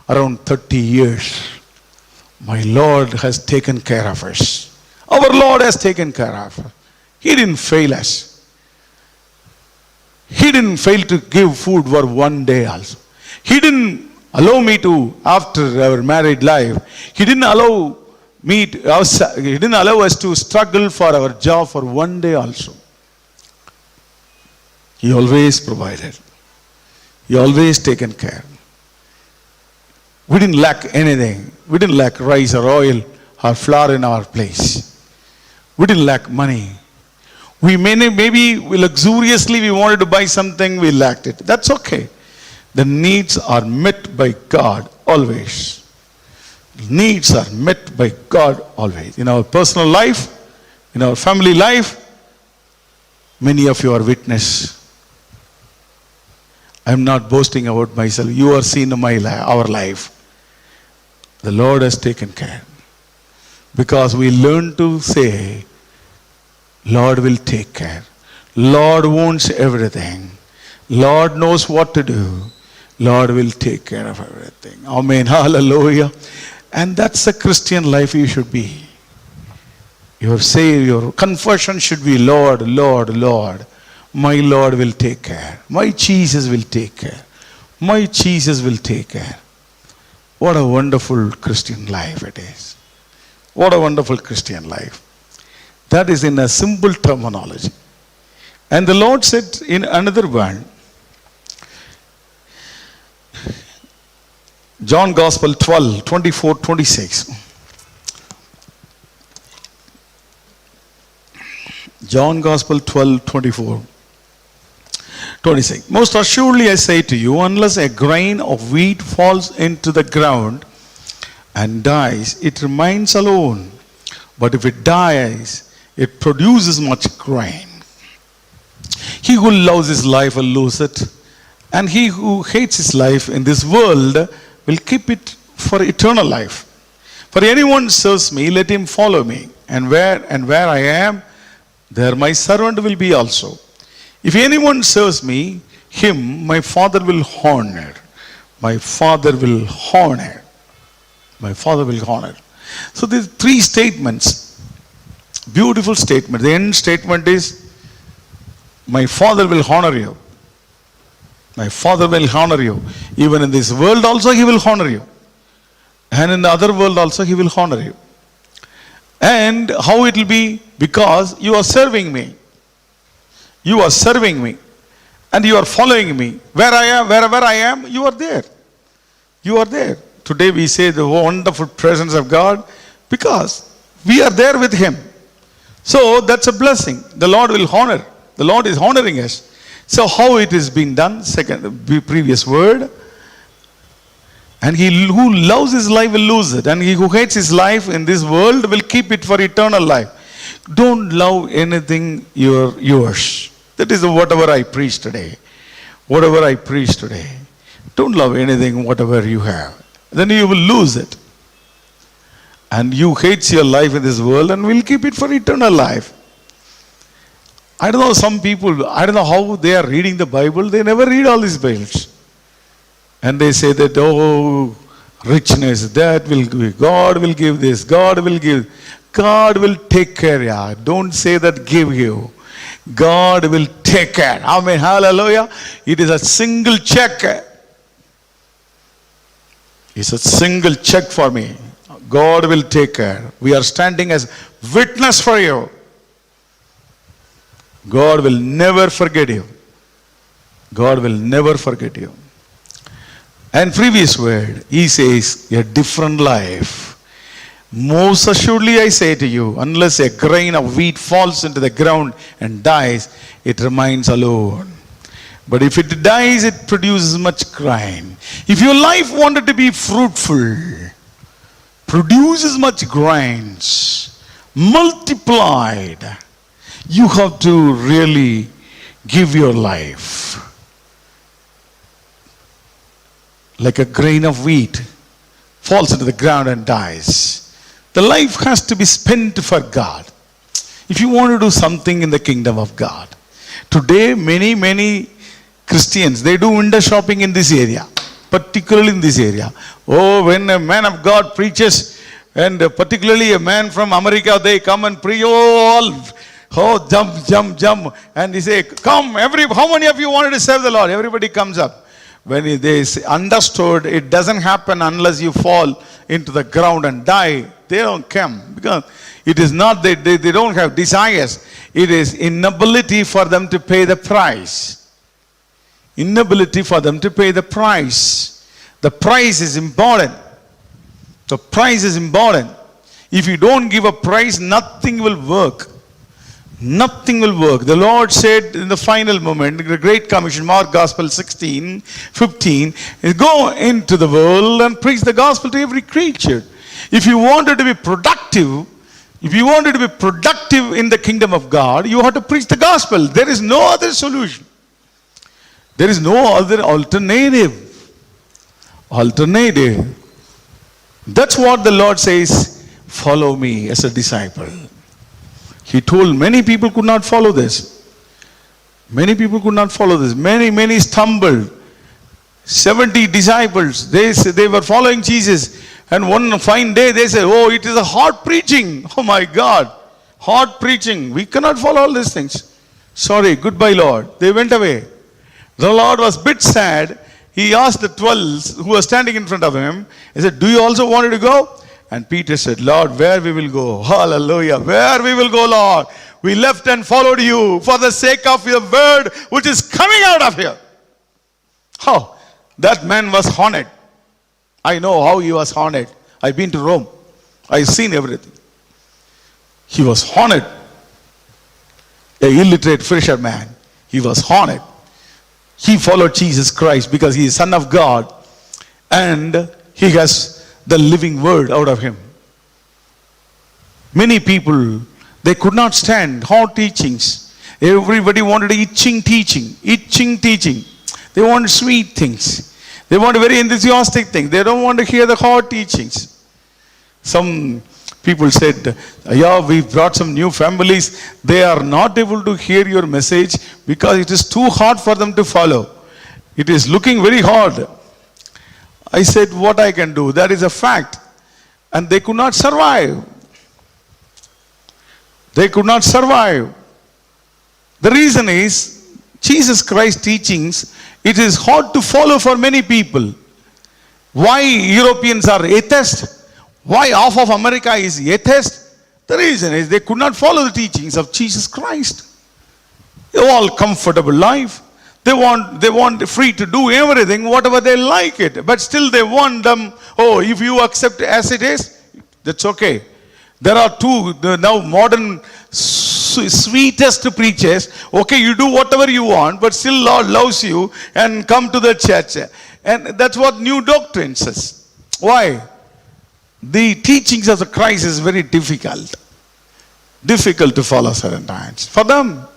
around 30 years. My Lord has taken care of us. Our Lord has taken care of us. He didn't fail us. He didn't fail to give food for one day also. He didn't allow me to, after our married life, He didn't allow us to struggle for our job for one day also. He always provided. He always taken care. We didn't lack anything. We didn't lack rice or oil or flour in our place. We didn't lack money. We maybe luxuriously we wanted to buy something, we lacked it. That's okay. The needs are met by God always. Needs are met by God always. In our personal life, in our family life, Many of you are witness. I'm not boasting about myself. You are seen in my life, our life. The Lord has taken care. Because we learn to say, Lord will take care. Lord wants everything. Lord knows what to do. Lord will take care of everything. Amen. Hallelujah. And that's the Christian life you should be. Your confession should be, Lord, Lord, Lord. My Lord will take care. My Jesus will take care. My Jesus will take care. What a wonderful Christian life it is. What a wonderful Christian life. That is in a simple terminology. And the Lord said in another one, John Gospel 12, 24, 26. John Gospel 12, 24, 26. Most assuredly I say to you, unless a grain of wheat falls into the ground and dies, it remains alone. But if it dies, it produces much grain. He who loves his life will lose it, and he who hates his life in this world will keep it for eternal life. For anyone serves me, let him follow me, and where I am, there my servant will be also. If anyone serves me, him my Father will honor. My Father will honor. My Father will honor. So these three statements, beautiful statement. The end statement is, my Father will honor you. My Father will honor you. Even in this world also He will honor you. And in the other world also He will honor you. And how it will be? Because you are serving me. You are serving me. And you are following me. Where I am, wherever I am, you are there. You are there. Today we say the wonderful presence of God because we are there with Him. So that's a blessing. The Lord will honor. The Lord is honoring us. So how it is being done? Previous word. And he who loves his life will lose it. And he who hates his life in this world will keep it for eternal life. Don't love anything yours. That is whatever I preach today. Whatever I preach today. Don't love anything, whatever you have. Then you will lose it. And you hate your life in this world and will keep it for eternal life. I don't know, some people, I don't know how they are reading the Bible. They never read all these Bibles. And they say that, oh, richness, that will give, God will give this, God will give. God will take care, yeah. Don't say that give you. God will take care. Amen, hallelujah. It is a single check. It's a single check for me. God will take care. We are standing as witness for you. God will never forget you. God will never forget you. And previous word, He says, a different life. Most assuredly I say to you, unless a grain of wheat falls into the ground and dies, it remains alone. But if it dies, it produces much grain. If your life wanted to be fruitful, produces much grains, multiplied, you have to really give your life. Like a grain of wheat falls into the ground and dies. The life has to be spent for God. If you want to do something in the kingdom of God. Today, many Christians, they do window shopping in this area. Particularly in this area. Oh, when a man of God preaches, and particularly a man from America, they come and preach, jump. And he say, come, how many of you wanted to serve the Lord? Everybody comes up. When they understood it doesn't happen unless you fall into the ground and die, they don't come. Because it is not that they don't have desires. It is inability for them to pay the price. Inability for them to pay the price. The price is important. The price is important. If you don't give a price, nothing will work. Nothing will work. The Lord said in the final moment, the Great Commission, Mark Gospel 16:15, is go into the world and preach the gospel to every creature. If you wanted to be productive, If you wanted to be productive in the kingdom of God, you have to preach the gospel. There is no other solution. There is no other alternative. Alternative. That's what the Lord says, follow me as a disciple. He told many people could not follow this. Many people could not follow this. Many stumbled. 70 disciples, they were following Jesus. And one fine day they said, oh, it is a hard preaching. Oh my God, hard preaching. We cannot follow all these things. Sorry, goodbye Lord. They went away. The Lord was a bit sad. He asked the 12 who were standing in front of him, he said, do you also want to go? And Peter said, Lord, where we will go? Hallelujah. Where we will go, Lord? We left and followed you for the sake of your word which is coming out of here. How? That man was haunted. I know how he was haunted. I've been to Rome. I've seen everything. He was haunted. A illiterate fisherman. He was haunted. He followed Jesus Christ because he is Son of God. And he has the living word out of him. Many people, they could not stand hard teachings. Everybody wanted itching teaching. Itching teaching. They want sweet things. They want very enthusiastic things. They don't want to hear the hard teachings. Some people said, yeah, we brought some new families. They are not able to hear your message because it is too hard for them to follow. It is looking very hard. I said, what I can do? That is a fact. And they could not survive. They could not survive. The reason is, Jesus Christ's teachings, it is hard to follow for many people. Why Europeans are atheists? Why half of America is atheist? The reason is they could not follow the teachings of Jesus Christ. They want comfortable life. They want free to do everything, whatever they like it. But still they want them, oh, if you accept as it is, that's okay. There are two now modern sweetest preachers. Okay, you do whatever you want, but still Lord loves you and come to the church. And that's what new doctrine says. Why? The teachings of the Christ is very difficult. Difficult to follow certain times. For them,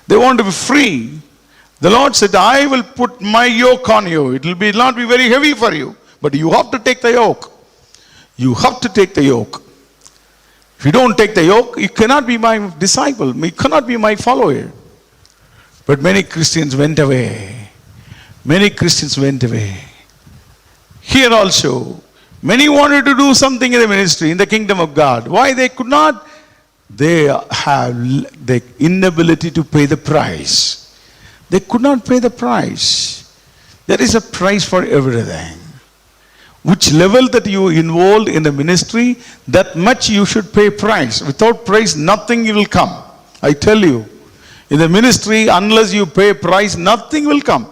they want to be free. The Lord said, I will put my yoke on you. It will not be very heavy for you. But you have to take the yoke. You have to take the yoke. If you don't take the yoke, you cannot be my disciple. You cannot be my follower. But many Christians went away. Many Christians went away. Here also, many wanted to do something in the ministry, in the kingdom of God. Why they could not? They have the inability to pay the price. They could not pay the price. There is a price for everything. Which level that you involved in the ministry, that much you should pay price. Without price, nothing will come. I tell you, in the ministry, unless you pay price, nothing will come.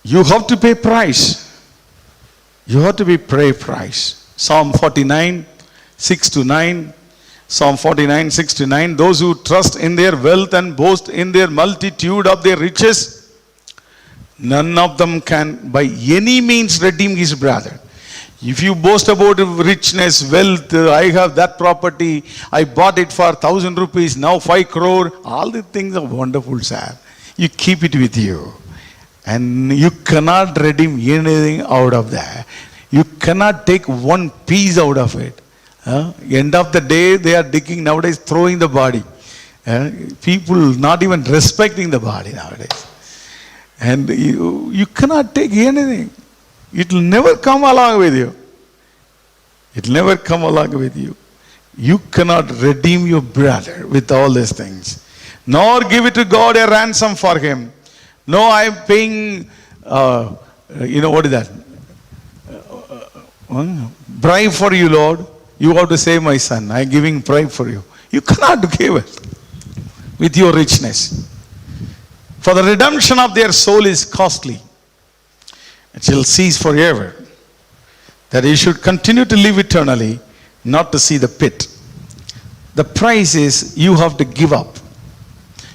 You have to pay price. You have to pay price. Psalm 49, 6-9. Psalm 49, 6-9. Those who trust in their wealth and boast in their multitude of their riches, none of them can by any means redeem his brother. If you boast about richness, wealth, I have that property, I bought it for 1,000 rupees, now 5 crore, all the things are wonderful, sir. You keep it with you. And you cannot redeem anything out of that. You cannot take one piece out of it. End of the day, they are digging nowadays, throwing the body. People not even respecting the body nowadays. And you cannot take anything. It will never come along with you. It will never come along with you. You cannot redeem your brother with all these things. Nor give it to God a ransom for him. No, I am paying, what is that? Bribe for you, Lord. You have to save my son. I am giving bribe for you. You cannot give it with your richness. For the redemption of their soul is costly. It shall cease forever. That he should continue to live eternally, not to see the pit. The price is you have to give up.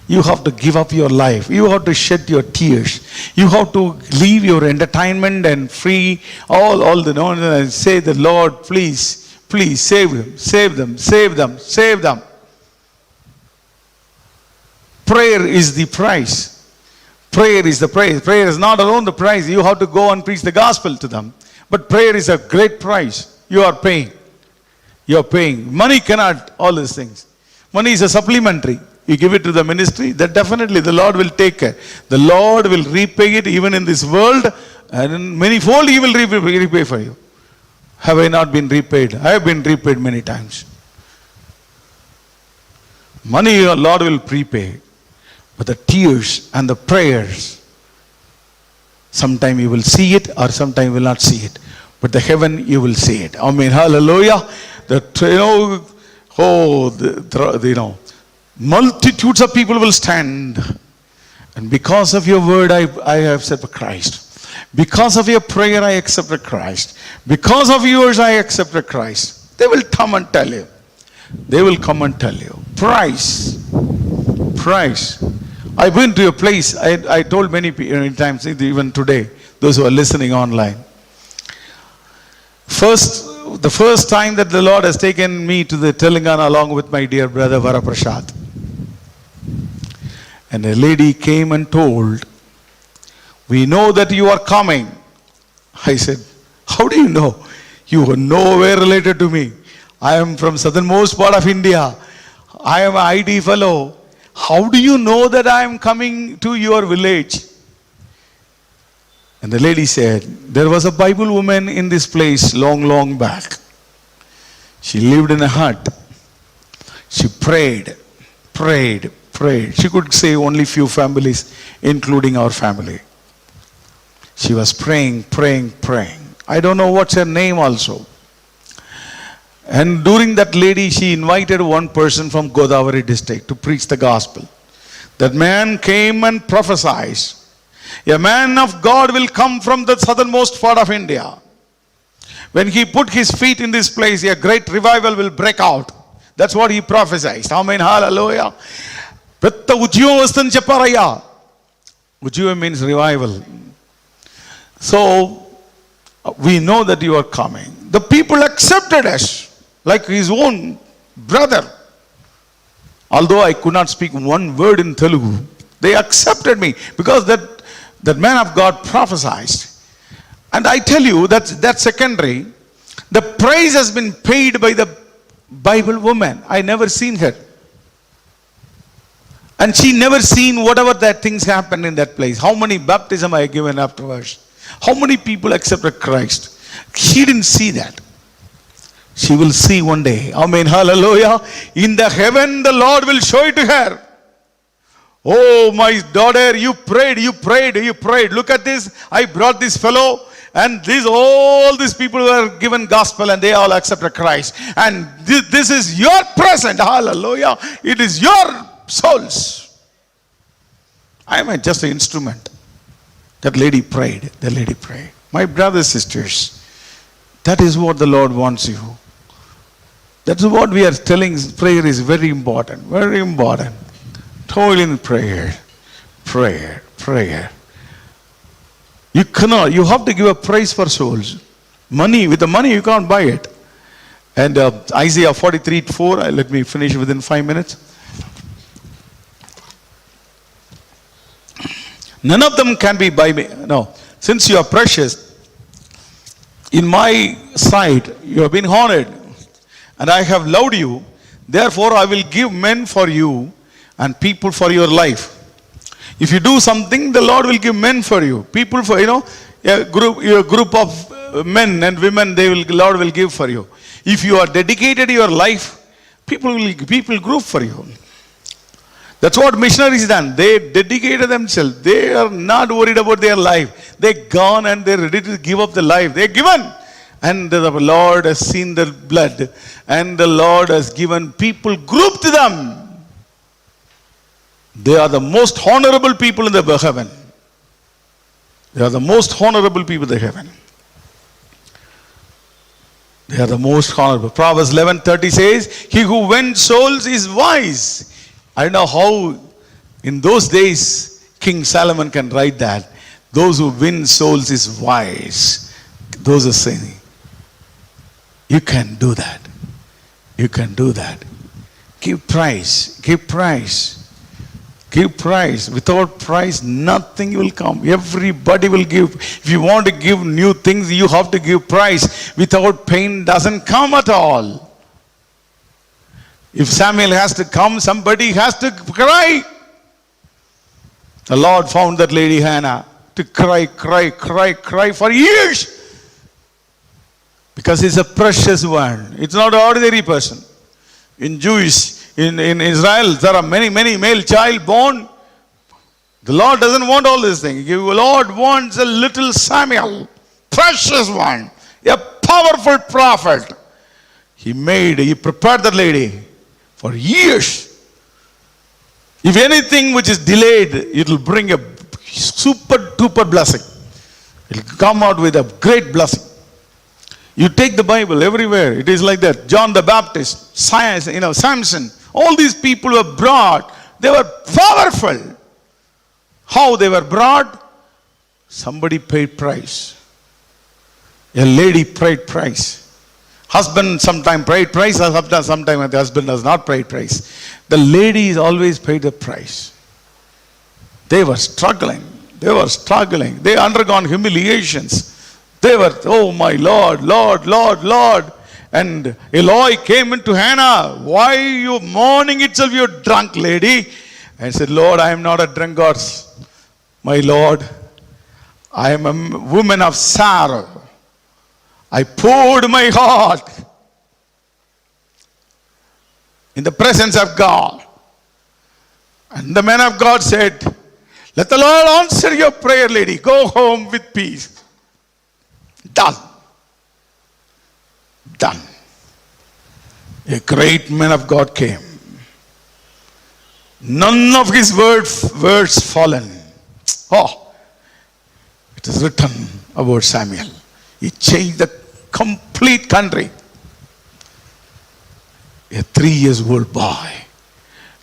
You have to give up your life. You have to shed your tears. You have to leave your entertainment and free all the nonsense and say the Lord, please, please save them, save them, save them, save them. Prayer is the price. Prayer is the price. Prayer is not alone the price. You have to go and preach the gospel to them. But prayer is a great price. You are paying. You are paying. Money cannot, all these things. Money is a supplementary. You give it to the ministry, that definitely the Lord will take care. The Lord will repay it even in this world, and in manyfold He will repay for you. Have I not been repaid? I have been repaid many times. Money your Lord will prepay, but the tears and the prayers, sometime you will see it or sometime you will not see it. But the heaven you will see it. Amen. Hallelujah. Multitudes of people will stand. And because of your word, I have accepted Christ. Because of your prayer, I accepted Christ. Because of yours, I accepted Christ. They will come and tell you. They will come and tell you. Price. Price. I've been to a place, I told many times, even today, those who are listening online. The first time that the Lord has taken me to the Telangana along with my dear brother Varaprasad. And a lady came and told, we know that you are coming. I said, how do you know? You are nowhere related to me. I am from southernmost part of India. I am an IT fellow. How do you know that I am coming to your village? And the lady said, there was a Bible woman in this place long back. She lived in a hut. She prayed. She could say only few families, including our family. She was praying. I don't know what's her name also. And during that lady, she invited one person from Godavari district to preach the gospel. That man came and prophesied. A man of God will come from the southernmost part of India. When he put his feet in this place, a great revival will break out. That's what he prophesied. Amen. Hallelujah. Ujiva means revival. So, we know that you are coming. The people accepted us like his own brother. Although I could not speak one word in Telugu, they accepted me because that man of God prophesied. And I tell you, that's secondary. The price has been paid by the Bible woman. I never seen her. And she never seen whatever that things happened in that place. How many baptism I given afterwards. How many people accepted Christ. She didn't see that. She will see one day. Amen. Hallelujah. In the heaven, the Lord will show it to her. Oh, my daughter, you prayed. Look at this. I brought this fellow. And all these people were given gospel and they all accepted Christ. And this is your present. Hallelujah. It is your souls. I am just an instrument. That lady prayed. My brothers, sisters, that is what the Lord wants you. That's what we are telling. Prayer is very important. Very important. Toil in prayer. You have to give a price for souls. Money, with the money you can't buy it. And Isaiah 43:4, let me finish within 5 minutes. None of them can be by me. No, since you are precious, in my sight, you have been honored, and I have loved you. Therefore, I will give men for you and people for your life. If you do something, the Lord will give men for you. People for, a group of men and women, Lord will give for you. If you are dedicated your life, people group for you. That's what missionaries done. They dedicated themselves. They are not worried about their life. They gone and they're ready to give up the life. They're given. And the Lord has seen their blood. And the Lord has given people group to them. They are the most honorable people in the heaven. They are the most honorable people in the heaven. They are the most honorable. Proverbs 11:30 says, he who wins souls is wise. I don't know how In those days, King Solomon can write that. Those who win souls is wise. Those are saying, you can do that. You can do that. Give price. Give price. Give price. Without price, nothing will come. Everybody will give. If you want to give new things, you have to give price. Without pain, doesn't come at all. If Samuel has to come, somebody has to cry. The Lord found that lady Hannah to cry for years. Because he's a precious one. It's not an ordinary person. In Israel, there are many male child born. The Lord doesn't want all these things. The Lord wants a little Samuel, precious one, a powerful prophet. He prepared that lady for years. If anything which is delayed, it will bring a super duper blessing. It will come out with a great blessing. You take the Bible everywhere, it is like that. John the Baptist, Samson, all these people were brought. They were powerful. How they were brought? Somebody paid price. A lady paid price. Husband sometimes paid price, sometimes the husband does not pay price. The ladies always paid the price. They were struggling. They undergone humiliations. They were, oh my Lord. And Eloi came into Hannah. Why you morning itself you drunk, lady? And said, Lord, I am not a drunkard. My Lord, I am a woman of sorrow. I poured my heart in the presence of God. And the man of God said, let the Lord answer your prayer, lady. Go home with peace. Done. A great man of God came. None of his words fallen. Oh, it is written about Samuel. He changed the complete country. A 3-year-old boy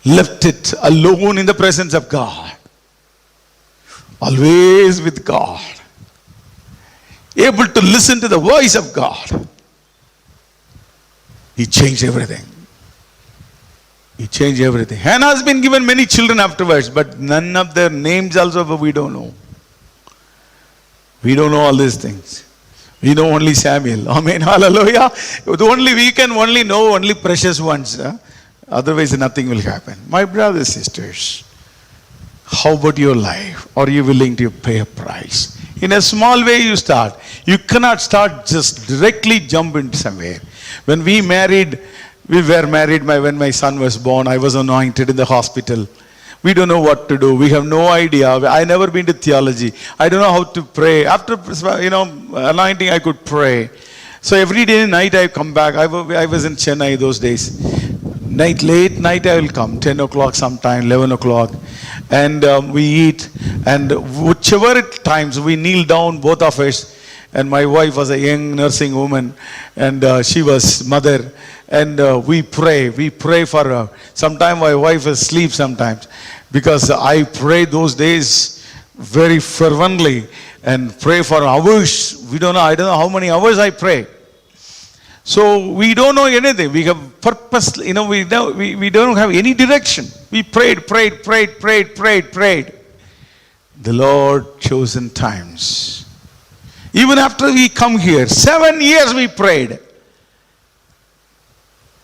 left it alone in the presence of God. Always with God. Able to listen to the voice of God. He changed everything. Hannah has been given many children afterwards, but none of their names also we don't know. We don't know all these things. We know only Samuel. Amen. Hallelujah. We can only know only precious ones. Otherwise nothing will happen. My brothers and sisters, how about your life? Are you willing to pay a price? In a small way you start. You cannot start just directly jump into somewhere. When we were married when my son was born. I was anointed in the hospital. We don't know what to do. We have no idea. I never been to theology. I don't know how to pray. After anointing, I could pray. So every day night I come back. I was in Chennai those days. Late night I will come. 10 o'clock sometime, 11 o'clock. And we eat. And whichever times we kneel down, both of us. And my wife was a young nursing woman. And she was mother. And we pray for her. Sometimes my wife is asleep sometimes. Because I pray those days very fervently. And pray for hours. I don't know how many hours I pray. So we don't know anything. We have purpose, we don't have any direction. We prayed. The Lord chosen times. Even after we come here, 7 years we prayed.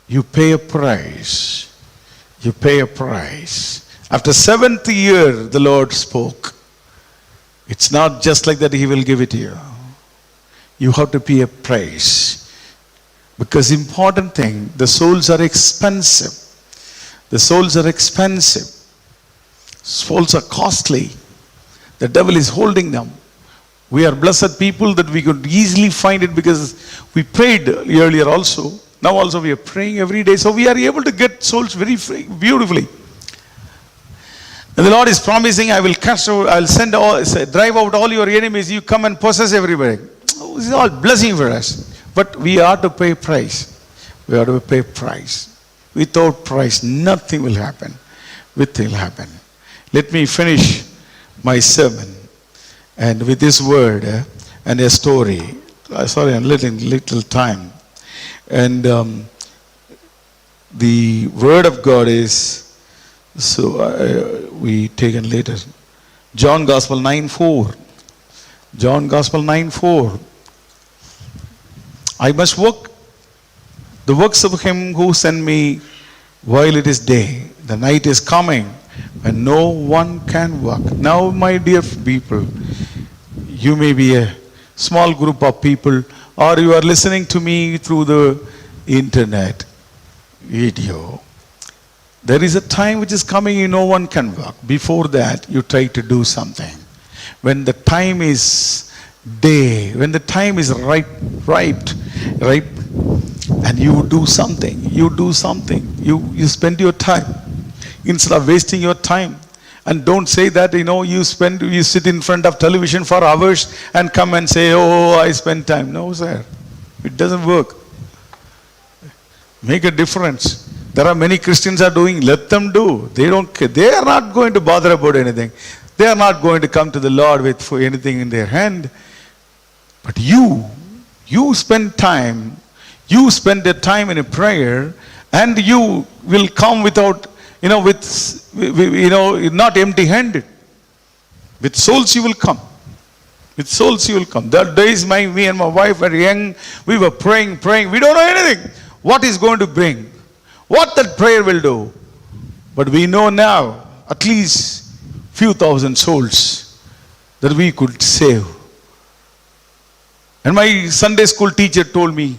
You pay a price. After 7th year, the Lord spoke. It's not just like that He will give it to you. You have to pay a price. Because important thing, the souls are expensive. Souls are costly. The devil is holding them. We are blessed people that we could easily find it because we prayed earlier also. Now also we are praying every day. So we are able to get souls very beautifully. And the Lord is promising, I will drive out all your enemies. You come and possess everybody. This is all blessing for us. But we are to pay price. Without price, nothing will happen. let me finish my sermon and with this word and a story. Sorry, a little time. And the word of God is, so we taken later. John Gospel 9:4. John Gospel 9:4. I must work the works of him who sent me while it is day. The night is coming when no one can work. Now, my dear people, you may be a small group of people, or you are listening to me through the internet video. There is a time which is coming and no one can work. Before that, you try to do something. When the time is day, when the time is ripe, and you do something, you spend your time instead of wasting your time. And don't say that, you sit in front of television for hours and come and say, oh, I spend time. No, sir. It doesn't work. Make a difference. There are many Christians are doing, let them do. They don't care. They are not going to bother about anything. They are not going to come to the Lord with anything in their hand. But you spend time, you spend the time in a prayer, and you will come without, not empty-handed. With souls you will come. With souls you will come. That days me and my wife were young, we were praying. We don't know anything. What is going to bring? What that prayer will do? But we know now, at least few thousand souls that we could save. And my Sunday school teacher told me,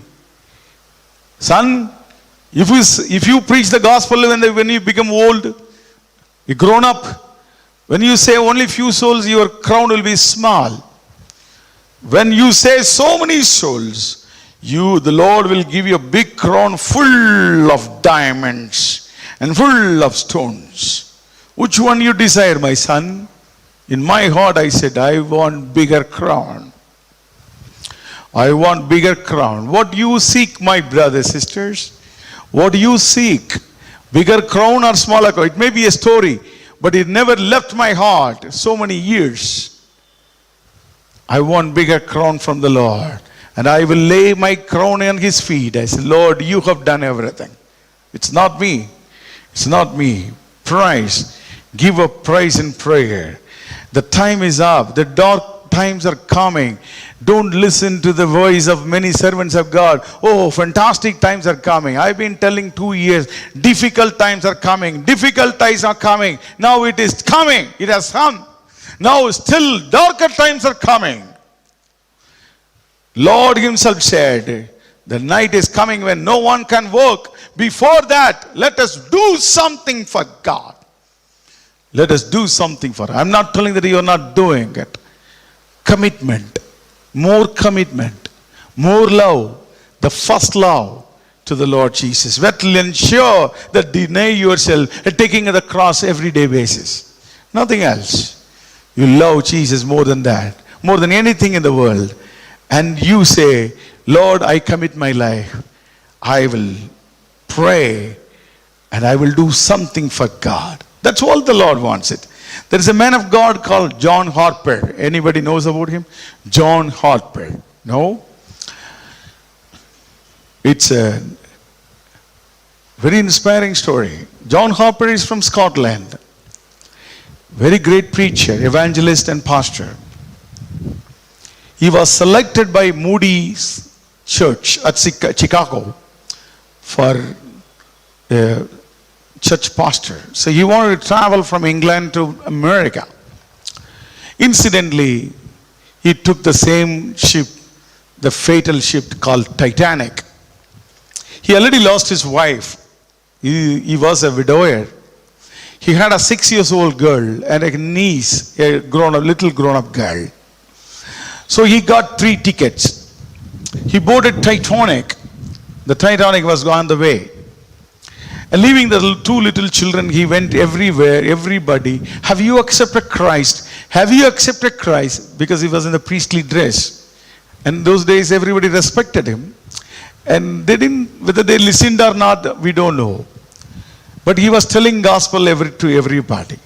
son, if you preach the gospel when you become old, you grown up, when you say only few souls, your crown will be small. When you say so many souls, the Lord will give you a big crown full of diamonds and full of stones. Which one you desire, my son? In my heart I said, I want bigger crown. I want bigger crown. What do you seek, my brothers, sisters? What do you seek? Bigger crown or smaller crown? It may be a story, but it never left my heart so many years. I want bigger crown from the Lord. And I will lay my crown on his feet. I said, Lord, you have done everything. It's not me. It's not me. Praise. Give a praise in prayer. The time is up. The dark times are coming. Don't listen to the voice of many servants of God. Oh, fantastic times are coming. I've been telling 2 years, difficult times are coming. Difficult times are coming. Now it is coming. It has come. Now still darker times are coming. Lord himself said, the night is coming when no one can work. Before that, let us do something for God. Let us do something for him. I'm not telling that you are not doing it. Commitment, more love, the first love to the Lord Jesus. That will ensure that deny yourself and taking the cross everyday basis. Nothing else. You love Jesus more than that, more than anything in the world. And you say, Lord, I commit my life. I will pray and I will do something for God. That's all the Lord wants it. There is a man of God called John Harper. Anybody knows about him? John Harper. No? It's a very inspiring story. John Harper is from Scotland. Very great preacher, evangelist and pastor. He was selected by Moody's Church at Chicago for a church pastor. So he wanted to travel from England to America. Incidentally, he took the same ship, the fatal ship called Titanic. He already lost his wife. He was a widower. He had a 6-year-old girl and a niece, a little grown-up girl. So he got 3 tickets. He boarded Titanic. The Titanic was on the way. And leaving the 2 little children, he went everywhere, everybody. Have you accepted Christ? Have you accepted Christ? Because he was in the priestly dress. And those days, everybody respected him. And they didn't, whether they listened or not, we don't know. But he was telling gospel to everybody.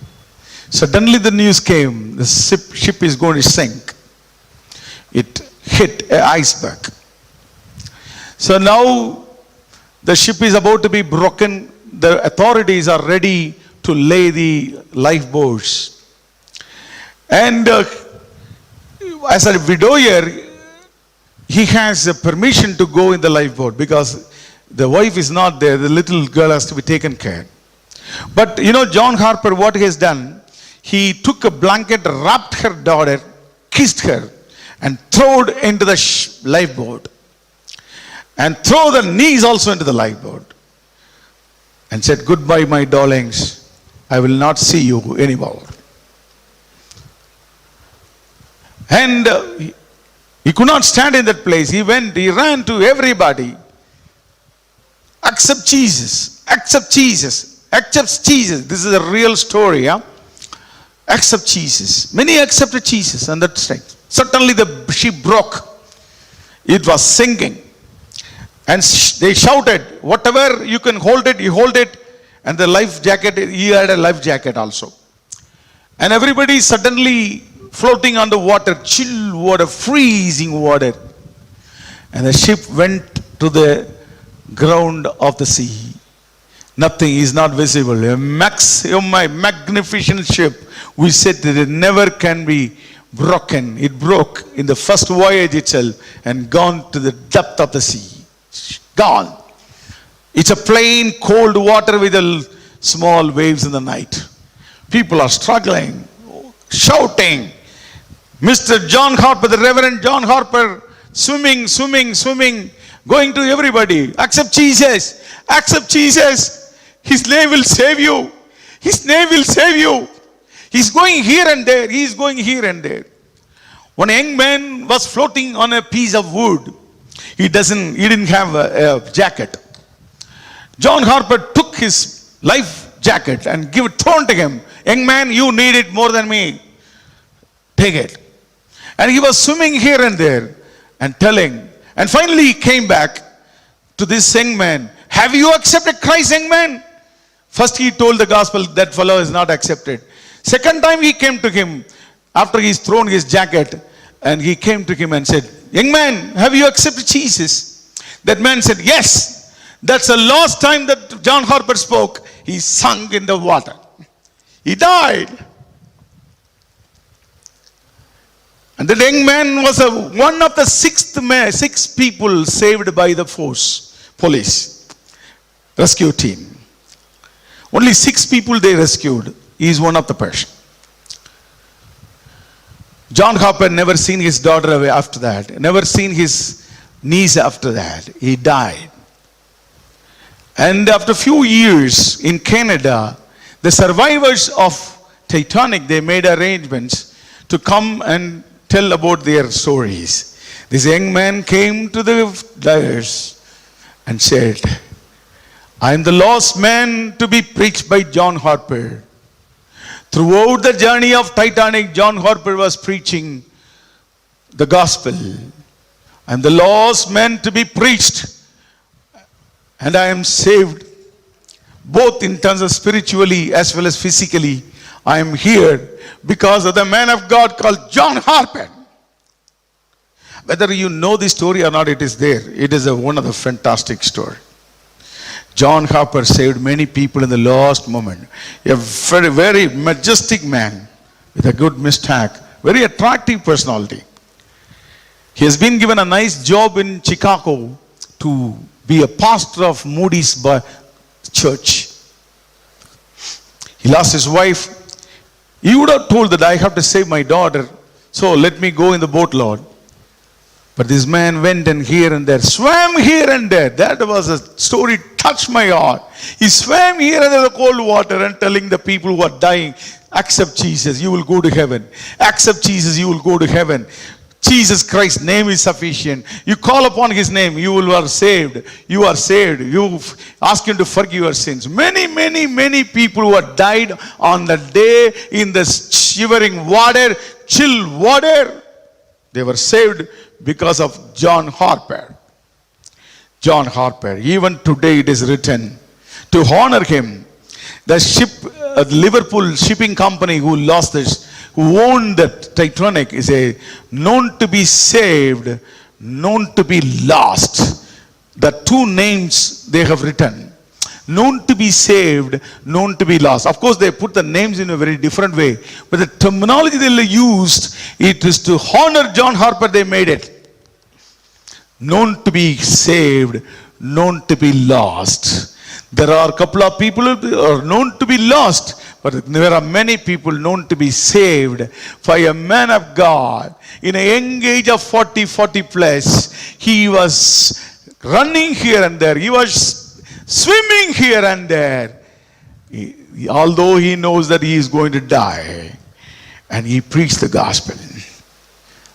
Suddenly the news came, the ship is going to sink. It hit an iceberg. So now the ship is about to be broken. The authorities are ready to lay the lifeboats. And as a widower, he has a permission to go in the lifeboat because the wife is not there. The little girl has to be taken care. But you know, John Harper, what he has done, he took a blanket, wrapped her daughter, kissed her, and threw her into the lifeboat. And throw the knees also into the lifeboat. And said, goodbye, my darlings. I will not see you anymore. And he could not stand in that place. He ran to everybody. Accept Jesus. Accept Jesus. Accept Jesus. This is a real story. Yeah? Accept Jesus. Many accepted Jesus on that time. Suddenly the ship broke. It was sinking. And they shouted, whatever you can hold it, you hold it. And the life jacket, he had a life jacket also. And everybody suddenly floating on the water, chill water, freezing water. And the ship went to the ground of the sea. Nothing is not visible. A magnificent ship. We said that it never can be broken. It broke in the first voyage itself and gone to the depth of the sea. Gone. It's a plain cold water with a small waves in the night. People are struggling, shouting. Mr. John Harper, the Reverend John Harper, swimming, going to everybody. Accept Jesus. Accept Jesus. His name will save you. His name will save you. He's going here and there. He's going here and there. One young man was floating on a piece of wood. He didn't have a jacket. John Harper took his life jacket and thrown to him. Young man, you need it more than me. Take it. And he was swimming here and there and telling. And finally he came back to this young man. Have you accepted Christ, young man? First he told the gospel, that fellow is not accepted. Second time he came to him after he's thrown his jacket, and he came to him and said, young man, have you accepted Jesus? That man said, yes. That's the last time that John Harper spoke. He sunk in the water. He died. And the young man was one of the six people saved by the police, rescue team. Only 6 people they rescued. He is one of the person. John Harper never seen his daughter away after that. Never seen his niece after that. He died. And after a few years in Canada, the survivors of Titanic, they made arrangements to come and tell about their stories. This young man came to the divers and said, I am the last man to be preached by John Harper. Throughout the journey of Titanic, John Harper was preaching the gospel. I am the last man to be preached. And I am saved, both in terms of spiritually as well as physically. I am here because of the man of God called John Harper. Whether you know the story or not, it is there. It is one of the fantastic story. John Harper saved many people in the last moment. A very, very majestic man with a good moustache, very attractive personality. He has been given a nice job in Chicago to be a pastor of Moody's church. He lost his wife. He would have told that I have to save my daughter, so let me go in the boat, Lord. But this man went and here and there, swam here and there. That was a story, touched my heart. He swam here and there in the cold water and telling the people who are dying, accept Jesus, you will go to heaven. Accept Jesus, you will go to heaven. Jesus Christ's name is sufficient. You call upon his name, you are saved. You are saved. You ask him to forgive your sins. Many people who have died on the day in the shivering water, chill water, they were saved because of John Harper. John Harper. Even today it is written to honor him. The ship a Liverpool shipping company who lost this, who owned that Titanic, is known to be saved, known to be lost. The two names they have written. Known to be saved, known to be lost. Of course, they put the names in a very different way. But the terminology they used, it is to honor John Harper, they made it. Known to be saved, known to be lost. There are a couple of people who are known to be lost, but there are many people known to be saved. For a man of God, in a young age of 40 plus, he was running here and there. He was swimming here and there. Although he knows that he is going to die. And he preached the gospel.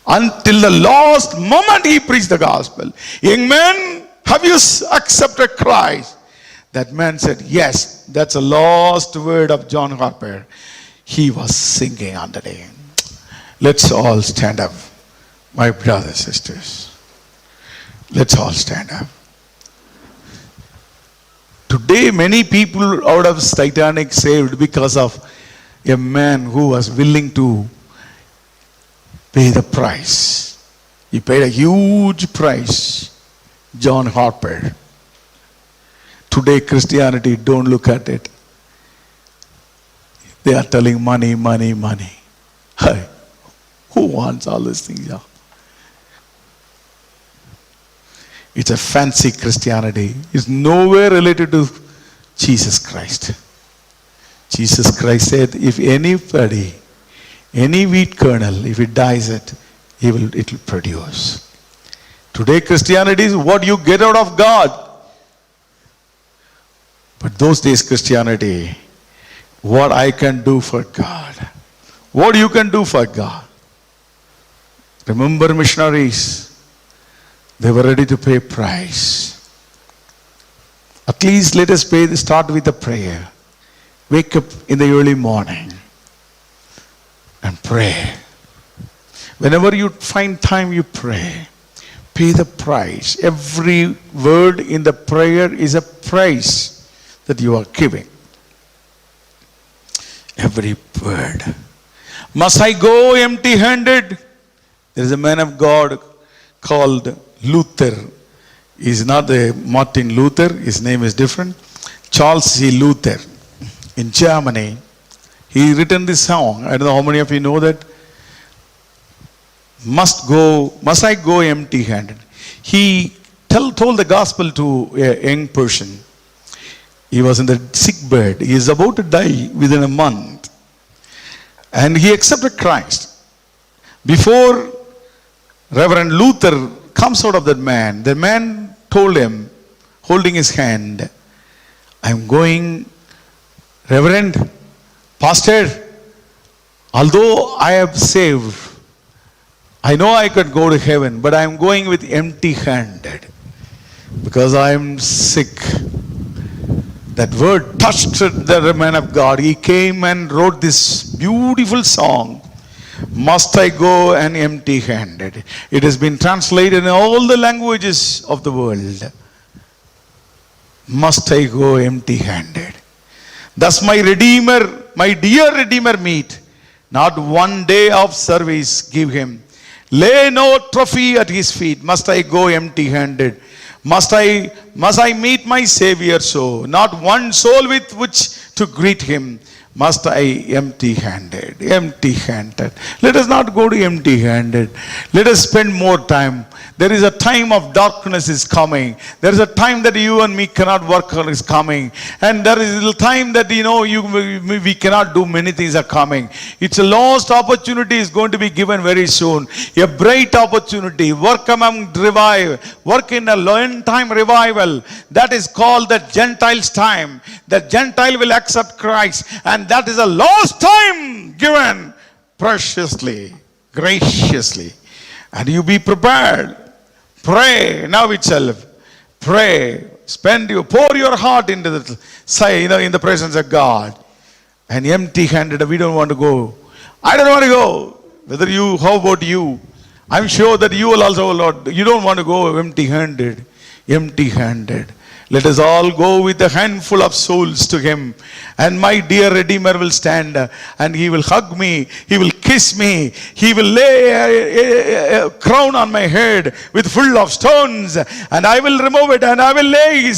Until the last moment he preached the gospel. Young man, have you accepted Christ? That man said, yes. That's the last word of John Harper. He was singing on the day. Let's all stand up. My brothers, sisters. Let's all stand up. Today many people out of Titanic saved because of a man who was willing to pay the price. He paid a huge price. John Harper. Today Christianity, don't look at it. They are telling money, money, money. Hey, who wants all these things? Yeah. It's a fancy Christianity. It's nowhere related to Jesus Christ. Jesus Christ said, if anybody, any wheat kernel, if it dies it will produce. Today Christianity is what you get out of God. But those days Christianity, what I can do for God. What you can do for God. Remember missionaries, they were ready to pay price. At least let us start with a prayer. Wake up in the early morning and pray. Whenever you find time, you pray. Pay the price. Every word in the prayer is a price that you are giving. Every word. Must I go empty-handed? There is a man of God called Luther. He is not the Martin Luther. His name is different. Charles C. Luther. In Germany, he written this song. I don't know how many of you know that. Must I go empty-handed? He told the gospel to a young person. He was in the sick bed. He is about to die within a month. And he accepted Christ. Before Reverend Luther comes out of that man, the man told him, holding his hand, I'm going, Reverend, Pastor, although I have saved, I know I could go to heaven, but I am going with empty-handed because I am sick. That word touched the man of God. He came and wrote this beautiful song, Must I Go and Empty-Handed. It has been translated in all the languages of the world. Must I go empty-handed? Thus my Redeemer, my dear Redeemer meet. Not one day of service give him. Lay no trophy at his feet. Must I go empty-handed? Must I meet my Savior so? Not one soul with which to greet him. Must I empty-handed? Empty-handed. Let us not go to empty-handed. Let us spend more time. There is a time of darkness is coming. There is a time that you and me cannot work on is coming. And there is a time that we cannot do many things are coming. It's a lost opportunity is going to be given very soon. A bright opportunity. Work among revival. Work in a long time revival. That is called the Gentiles time. The Gentile will accept Christ. And that is a lost time given preciously, graciously. And you be prepared. Pray now itself. Pray. Pour your heart into in the presence of God. And empty-handed, we don't want to go. I don't want to go. How about you? I'm sure that you will also, Lord, you don't want to go empty-handed. Empty-handed. Let us all go with a handful of souls to him. And my dear Redeemer will stand and he will hug me. He will kiss me. He will lay a crown on my head with full of stones. And I will remove it and I will lay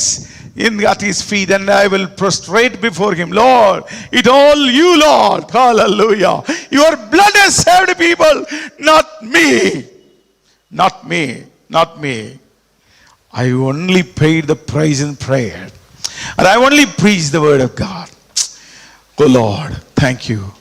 at his feet and I will prostrate before him. Lord, it all you, Lord. Hallelujah. Your blood has saved people, not me. Not me. Not me. I only paid the price in prayer. And I only preached the word of God. Oh Lord, thank you.